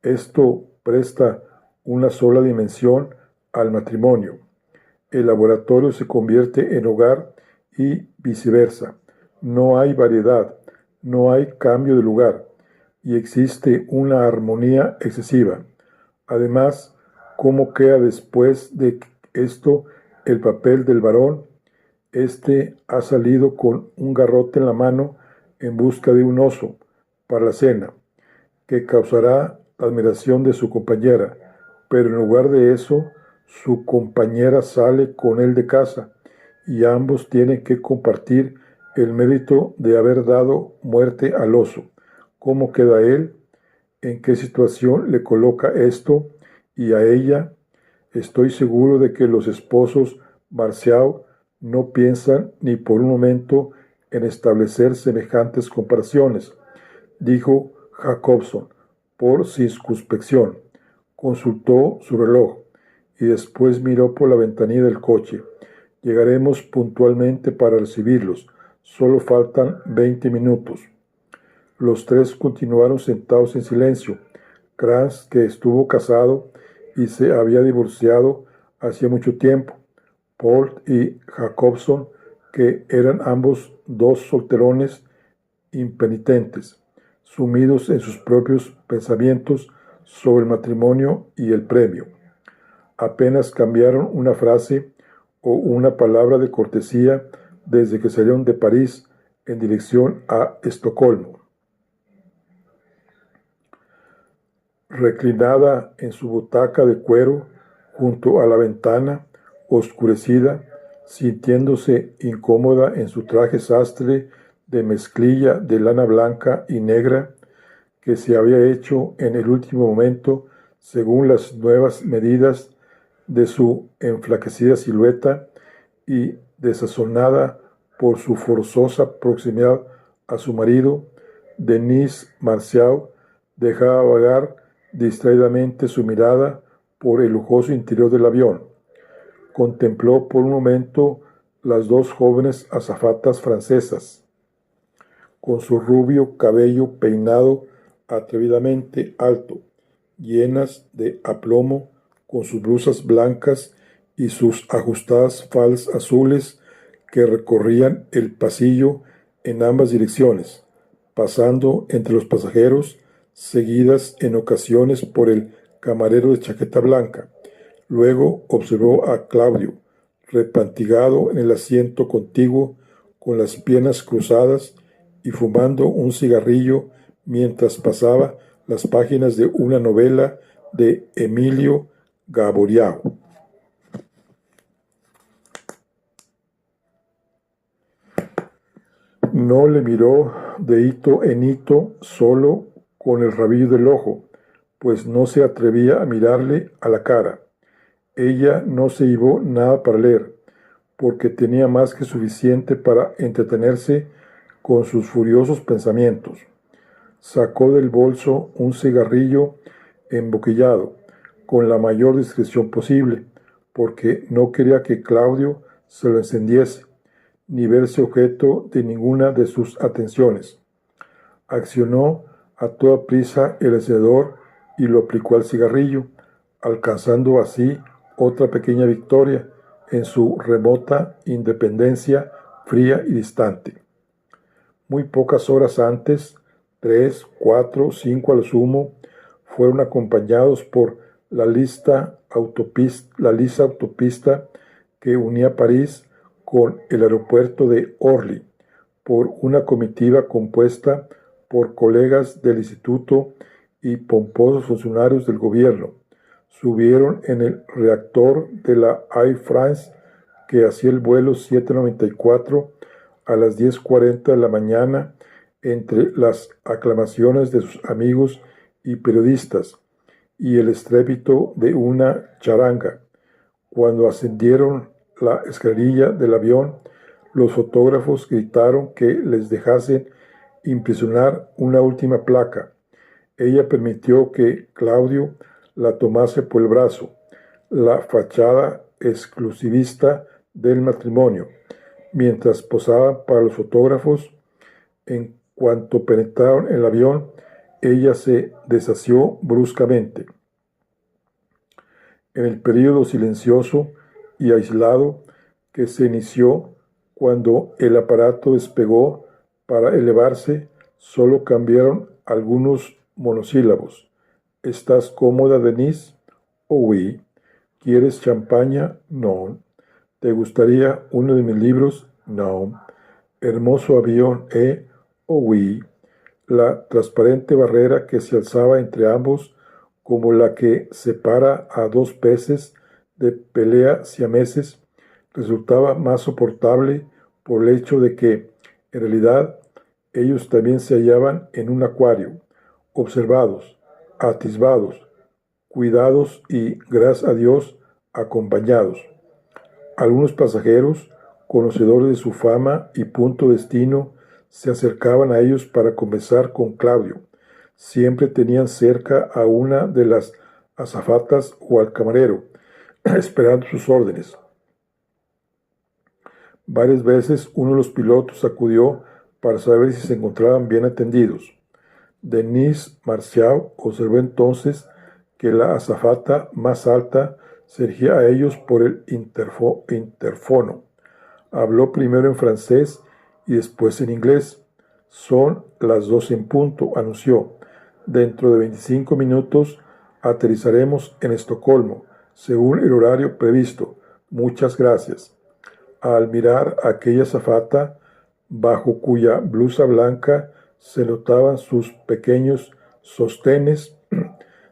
Esto presta una sola dimensión al matrimonio. El laboratorio se convierte en hogar y viceversa. No hay variedad, no hay cambio de lugar y existe una armonía excesiva. Además, ¿cómo queda después de esto el papel del varón? Este ha salido con un garrote en la mano en busca de un oso para la cena, que causará la admiración de su compañera, pero en lugar de eso, su compañera sale con él de casa y ambos tienen que compartir el mérito de haber dado muerte al oso. ¿Cómo queda él? ¿En qué situación le coloca esto? Y a ella, estoy seguro de que los esposos Marcial no piensan ni por un momento en establecer semejantes comparaciones, dijo Jacobson, por circunspección. Consultó su reloj y después miró por la ventanilla del coche. Llegaremos puntualmente para recibirlos. Solo faltan 20 minutos. Los tres continuaron sentados en silencio. Krantz, que estuvo casado y se había divorciado hacía mucho tiempo. Paul y Jacobson, que eran ambos dos solterones impenitentes, sumidos en sus propios pensamientos sobre el matrimonio y el premio. Apenas cambiaron una frase o una palabra de cortesía desde que salieron de París en dirección a Estocolmo. Reclinada en su butaca de cuero junto a la ventana, oscurecida, sintiéndose incómoda en su traje sastre de mezclilla de lana blanca y negra que se había hecho en el último momento según las nuevas medidas de su enflaquecida silueta y desazonada por su forzosa proximidad a su marido, Denise Marcial dejaba vagar distraídamente su mirada por el lujoso interior del avión. Contempló por un momento las dos jóvenes azafatas francesas, con su rubio cabello peinado atrevidamente alto, llenas de aplomo, con sus blusas blancas y sus ajustadas faldas azules que recorrían el pasillo en ambas direcciones, pasando entre los pasajeros, seguidas en ocasiones por el camarero de chaqueta blanca. Luego observó a Claudio, repantigado en el asiento contiguo con las piernas cruzadas y fumando un cigarrillo mientras pasaba las páginas de una novela de Emilio Gaboriau. No le miró de hito en hito solo con el rabillo del ojo, pues no se atrevía a mirarle a la cara. Ella no se llevó nada para leer, porque tenía más que suficiente para entretenerse con sus furiosos pensamientos. Sacó del bolso un cigarrillo emboquillado, con la mayor discreción posible, porque no quería que Claudio se lo encendiese, ni verse objeto de ninguna de sus atenciones. Accionó a toda prisa el encendedor y lo aplicó al cigarrillo, alcanzando así otra pequeña victoria en su remota independencia fría y distante. Muy pocas horas antes, 3, 4, 5 a lo sumo, fueron acompañados por la lisa autopista que unía París con el aeropuerto de Orly, por una comitiva compuesta por colegas del instituto y pomposos funcionarios del gobierno. Subieron en el reactor de la Air France, que hacía el vuelo 794 a las 10:40 de la mañana, entre las aclamaciones de sus amigos y periodistas y el estrépito de una charanga. Cuando ascendieron la escalerilla del avión, los fotógrafos gritaron que les dejasen impresionar una última placa. Ella permitió que Claudio la tomase por el brazo, la fachada exclusivista del matrimonio, mientras posaban para los fotógrafos. En cuanto penetraron en el avión, ella se desasió bruscamente. En el período silencioso y aislado que se inició cuando el aparato despegó para elevarse, solo cambiaron algunos monosílabos. ¿Estás cómoda, Denise? Oh, oui. ¿Quieres champaña? No. ¿Te gustaría uno de mis libros? No. Hermoso avión, ¿eh? Oh, oui. La transparente barrera que se alzaba entre ambos, como la que separa a dos peces de pelea siameses, resultaba más soportable por el hecho de que, en realidad, ellos también se hallaban en un acuario, observados, atisbados, cuidados y, gracias a Dios, acompañados. Algunos pasajeros, conocedores de su fama y punto destino, se acercaban a ellos para conversar con Claudio. Siempre tenían cerca a una de las azafatas o al camarero, esperando sus órdenes. Varias veces uno de los pilotos acudió para saber si se encontraban bien atendidos. Denise Marcial observó entonces que la azafata más alta se dirigía a ellos por el interfono. Habló primero en francés y después en inglés. Son las 12 en punto, anunció. Dentro de 25 minutos aterrizaremos en Estocolmo, según el horario previsto. Muchas gracias. Al mirar a aquella azafata, bajo cuya blusa blanca se notaban sus pequeños sostenes,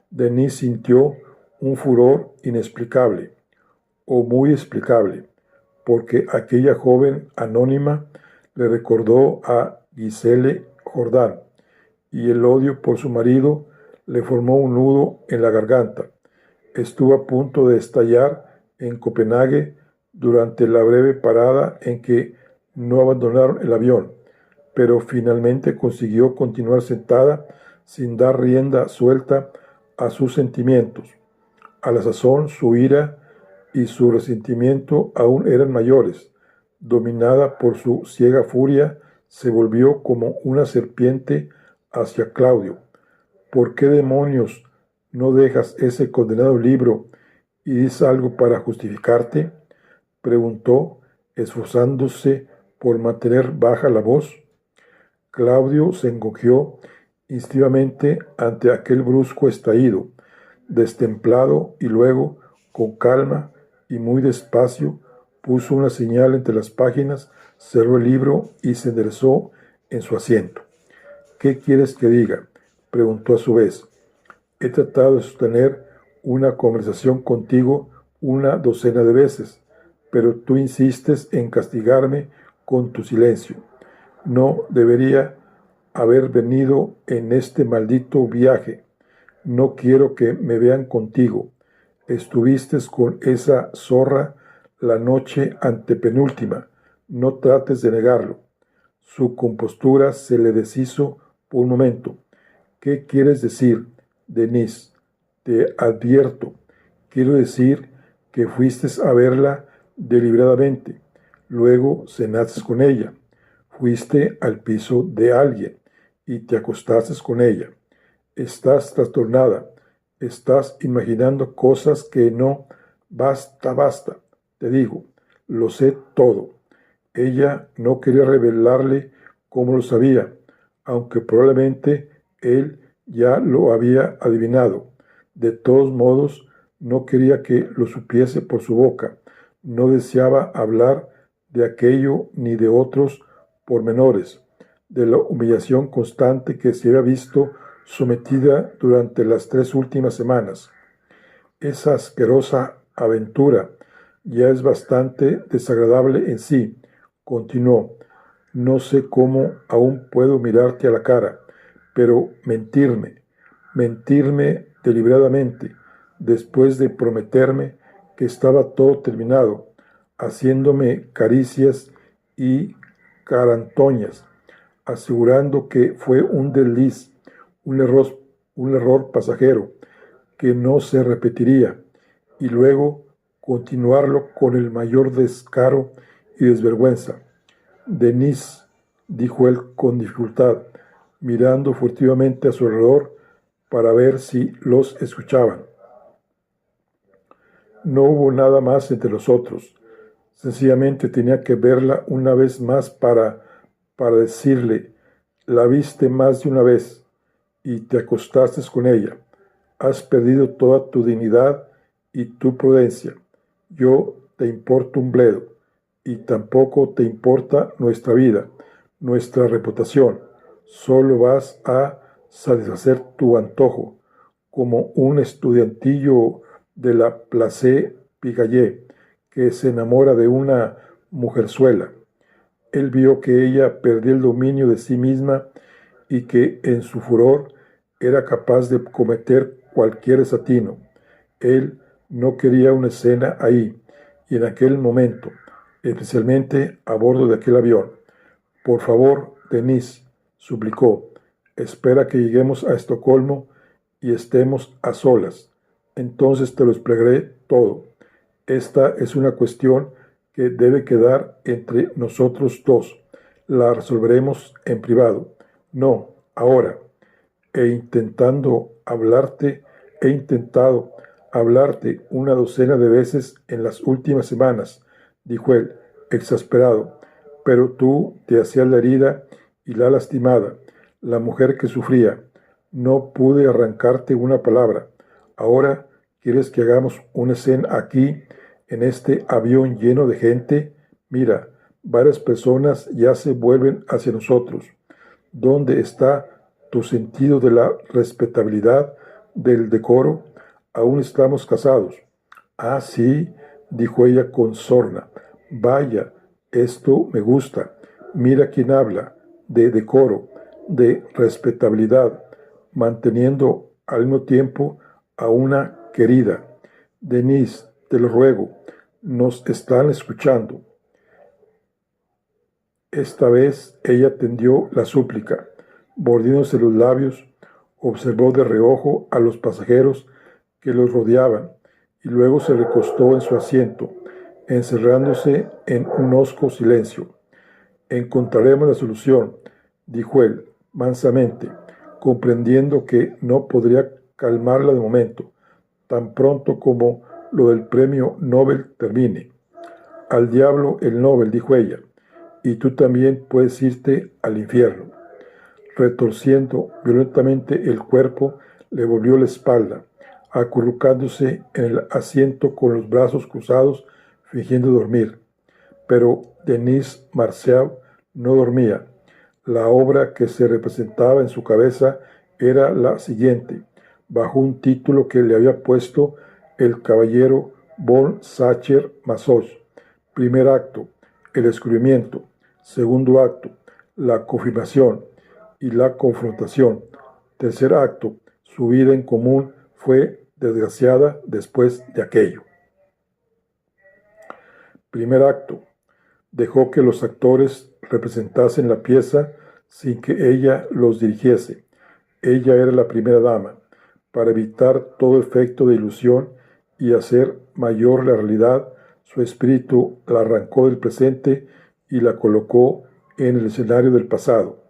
Denise sintió un furor inexplicable, o muy explicable, porque aquella joven anónima le recordó a Giselle Jordan, y el odio por su marido le formó un nudo en la garganta. Estuvo a punto de estallar en Copenhague durante la breve parada en que no abandonaron el avión, pero finalmente consiguió continuar sentada sin dar rienda suelta a sus sentimientos. A la sazón, su ira y su resentimiento aún eran mayores. Dominada por su ciega furia, se volvió como una serpiente hacia Claudio. ¿Por qué demonios no dejas ese condenado libro y dices algo para justificarte?, preguntó, esforzándose por mantener baja la voz. Claudio se encogió instintivamente ante aquel brusco estallido, destemplado, y luego, con calma y muy despacio, puso una señal entre las páginas cerró el libro y se enderezó en su asiento. ¿Qué quieres que diga?, preguntó a su vez. He tratado de sostener una conversación contigo una docena de veces, pero tú insistes en castigarme con tu silencio. No debería haber venido en este maldito viaje. No quiero que me vean contigo. Estuviste con esa zorra la noche antepenúltima. No trates de negarlo. Su compostura se le deshizo por un momento. ¿Qué quieres decir, Denise? Te advierto. Quiero decir que fuiste a verla deliberadamente. Luego cenaste con ella. Fuiste al piso de alguien y te acostaste con ella. Estás trastornada. Estás imaginando cosas que no. Basta, basta. Te digo, lo sé todo. Ella no quería revelarle cómo lo sabía, aunque probablemente él ya lo había adivinado. De todos modos, no quería que lo supiese por su boca. No deseaba hablar de aquello ni de otros pormenores, de la humillación constante que se había visto sometida durante las 3 últimas semanas. Esa asquerosa aventura ya es bastante desagradable en sí, continuó. No sé cómo aún puedo mirarte a la cara, pero mentirme deliberadamente, después de prometerme que estaba todo terminado, haciéndome caricias y carantoñas, asegurando que fue un desliz, un error pasajero, que no se repetiría, y luego continuarlo con el mayor descaro y desvergüenza. Denise, dijo él con dificultad, mirando furtivamente a su alrededor para ver si los escuchaban. No hubo nada más entre nosotros. Sencillamente tenía que verla una vez más para decirle, la viste más de una vez y te acostaste con ella. Has perdido toda tu dignidad y tu prudencia. Yo te importo un bledo, y tampoco te importa nuestra vida, nuestra reputación. Solo vas a satisfacer tu antojo, como un estudiantillo de la Place Pigalle que se enamora de una mujerzuela. Él vio que ella perdía el dominio de sí misma y que en su furor era capaz de cometer cualquier desatino. Él no quería una escena ahí y en aquel momento, especialmente a bordo de aquel avión. Por favor, Denise, suplicó, espera que lleguemos a Estocolmo y estemos a solas. Entonces te lo explicaré todo. Esta es una cuestión que debe quedar entre nosotros dos. La resolveremos en privado. No, ahora. He intentado hablarte una docena de veces en las últimas semanas, dijo él, exasperado, pero tú te hacías la herida y la lastimada, la mujer que sufría. No pude arrancarte una palabra. Ahora quieres que hagamos una escena aquí, en este avión lleno de gente. Mira, varias personas ya se vuelven hacia nosotros. ¿Dónde está tu sentido de la respetabilidad, del decoro? Aún estamos casados. Ah, sí, dijo ella con sorna. Vaya, esto me gusta. Mira quién habla de decoro, de respetabilidad, manteniendo al mismo tiempo a una querida. Denise, te lo ruego, nos están escuchando. Esta vez ella tendió la súplica. Mordiéndose los labios, observó de reojo a los pasajeros que los rodeaban y luego se recostó en su asiento, encerrándose en un hosco silencio. Encontraremos la solución, dijo él, mansamente, comprendiendo que no podría calmarla de momento, tan pronto como lo del premio Nobel termine. Al diablo el Nobel, dijo ella, y tú también puedes irte al infierno. Retorciendo violentamente el cuerpo, le volvió la espalda, acurrucándose en el asiento con los brazos cruzados, fingiendo dormir. Pero Denis Marceau no dormía. La obra que se representaba en su cabeza era la siguiente, bajo un título que le había puesto el caballero von Sacher-Masoch. Primer acto, el descubrimiento. Segundo acto, la confirmación y la confrontación. Tercer acto, su vida en común fue desgraciada después de aquello. Primer acto, dejó que los actores representasen la pieza sin que ella los dirigiese. Ella era la primera dama. Para evitar todo efecto de ilusión y hacer mayor la realidad, su espíritu la arrancó del presente y la colocó en el escenario del pasado.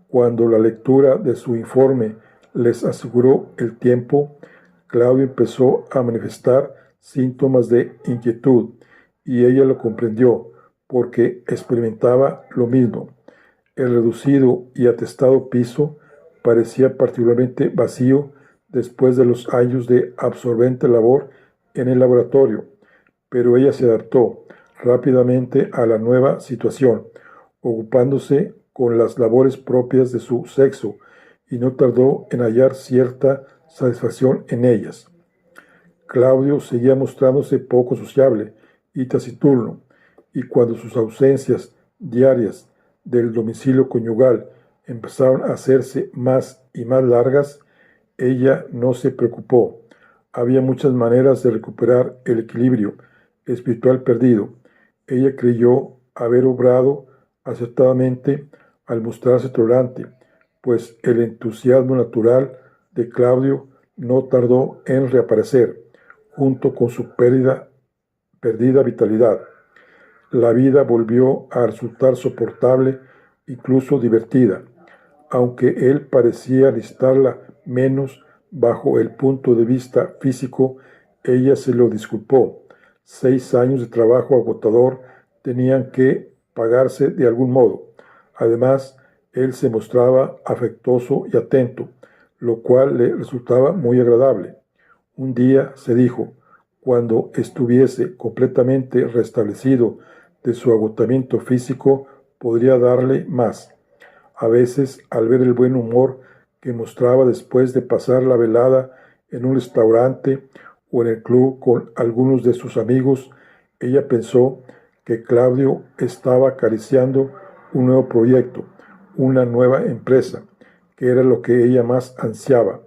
Cuando la lectura de su informe les aseguró el tiempo, Claudio empezó a manifestar síntomas de inquietud y ella lo comprendió porque experimentaba lo mismo. El reducido y atestado piso parecía particularmente vacío después de los años de absorbente labor en el laboratorio, pero ella se adaptó rápidamente a la nueva situación, ocupándose con las labores propias de su sexo y no tardó en hallar cierta satisfacción en ellas. Claudio seguía mostrándose poco sociable y taciturno, y cuando sus ausencias diarias del domicilio conyugal empezaron a hacerse más y más largas, ella no se preocupó. Había muchas maneras de recuperar el equilibrio espiritual perdido. Ella creyó haber obrado acertadamente al mostrarse tolerante, pues el entusiasmo natural de Claudio no tardó en reaparecer, junto con su perdida vitalidad. La vida volvió a resultar soportable, incluso divertida, aunque él parecía necesitarla menos bajo el punto de vista físico. Ella se lo disculpó. 6 años de trabajo agotador tenían que pagarse de algún modo. Además, él se mostraba afectuoso y atento, lo cual le resultaba muy agradable. Un día se dijo, cuando estuviese completamente restablecido de su agotamiento físico, podría darle más. A veces, al ver el buen humor que mostraba después de pasar la velada en un restaurante o en el club con algunos de sus amigos, ella pensó que Claudio estaba acariciando un nuevo proyecto, una nueva empresa, que era lo que ella más ansiaba.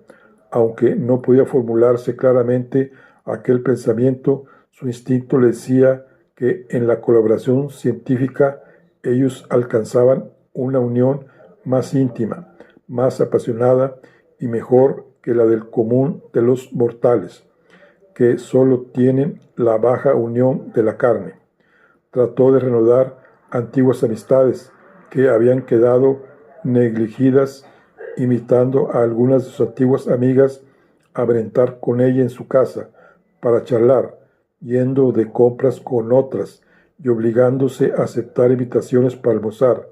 Aunque no podía formularse claramente aquel pensamiento, su instinto le decía que en la colaboración científica ellos alcanzaban una unión más íntima, más apasionada y mejor que la del común de los mortales, que solo tienen la baja unión de la carne. Trató de reanudar antiguas amistades que habían quedado negligidas, invitando a algunas de sus antiguas amigas a merendar con ella en su casa para charlar, yendo de compras con otras y obligándose a aceptar invitaciones para almorzar.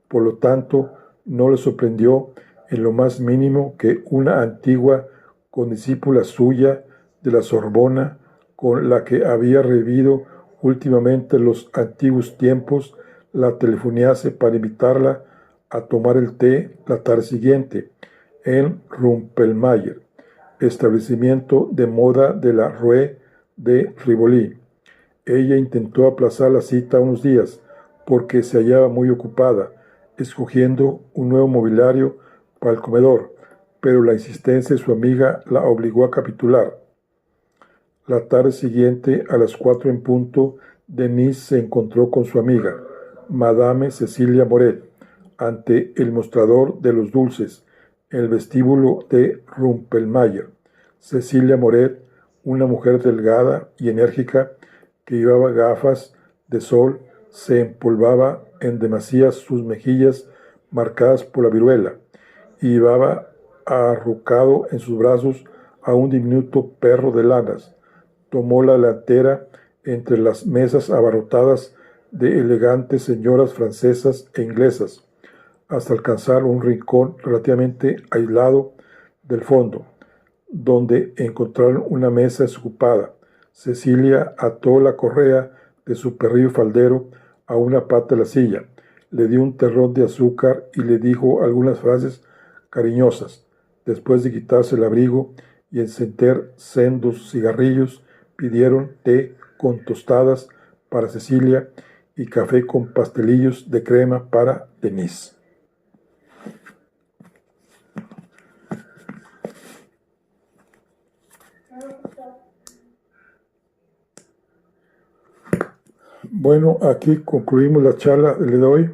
Por lo tanto, no le sorprendió en lo más mínimo que una antigua condiscípula suya de la Sorbona, con la que había revivido últimamente los antiguos tiempos, la telefonease para invitarla a tomar el té la tarde siguiente en Rumpelmayer, establecimiento de moda de la Rue de Rivoli. Ella intentó aplazar la cita unos días porque se hallaba muy ocupada, escogiendo un nuevo mobiliario para el comedor, pero la insistencia de su amiga la obligó a capitular. La tarde siguiente, a las 4 en punto, Denise se encontró con su amiga, Madame Cecilia Moret, ante el mostrador de los dulces, en el vestíbulo de Rumpelmayer. Cecilia Moret, una mujer delgada y enérgica que llevaba gafas de sol, se empolvaba en demasía sus mejillas marcadas por la viruela y llevaba arrucado en sus brazos a un diminuto perro de lanas. Tomó la delantera entre las mesas abarrotadas de elegantes señoras francesas e inglesas, hasta alcanzar un rincón relativamente aislado del fondo, donde encontraron una mesa desocupada. Cecilia ató la correa de su perrillo faldero a una pata de la silla, le dio un terrón de azúcar y le dijo algunas frases cariñosas. Después de quitarse el abrigo y encender sendos cigarrillos, pidieron té con tostadas para Cecilia y café con pastelillos de crema para Denise. Bueno, aquí concluimos la charla de hoy.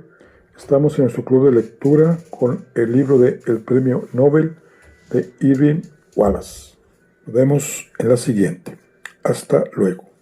Estamos en nuestro club de lectura con el libro de El Premio Nobel de Irving Wallace. Nos vemos en la siguiente. Hasta luego.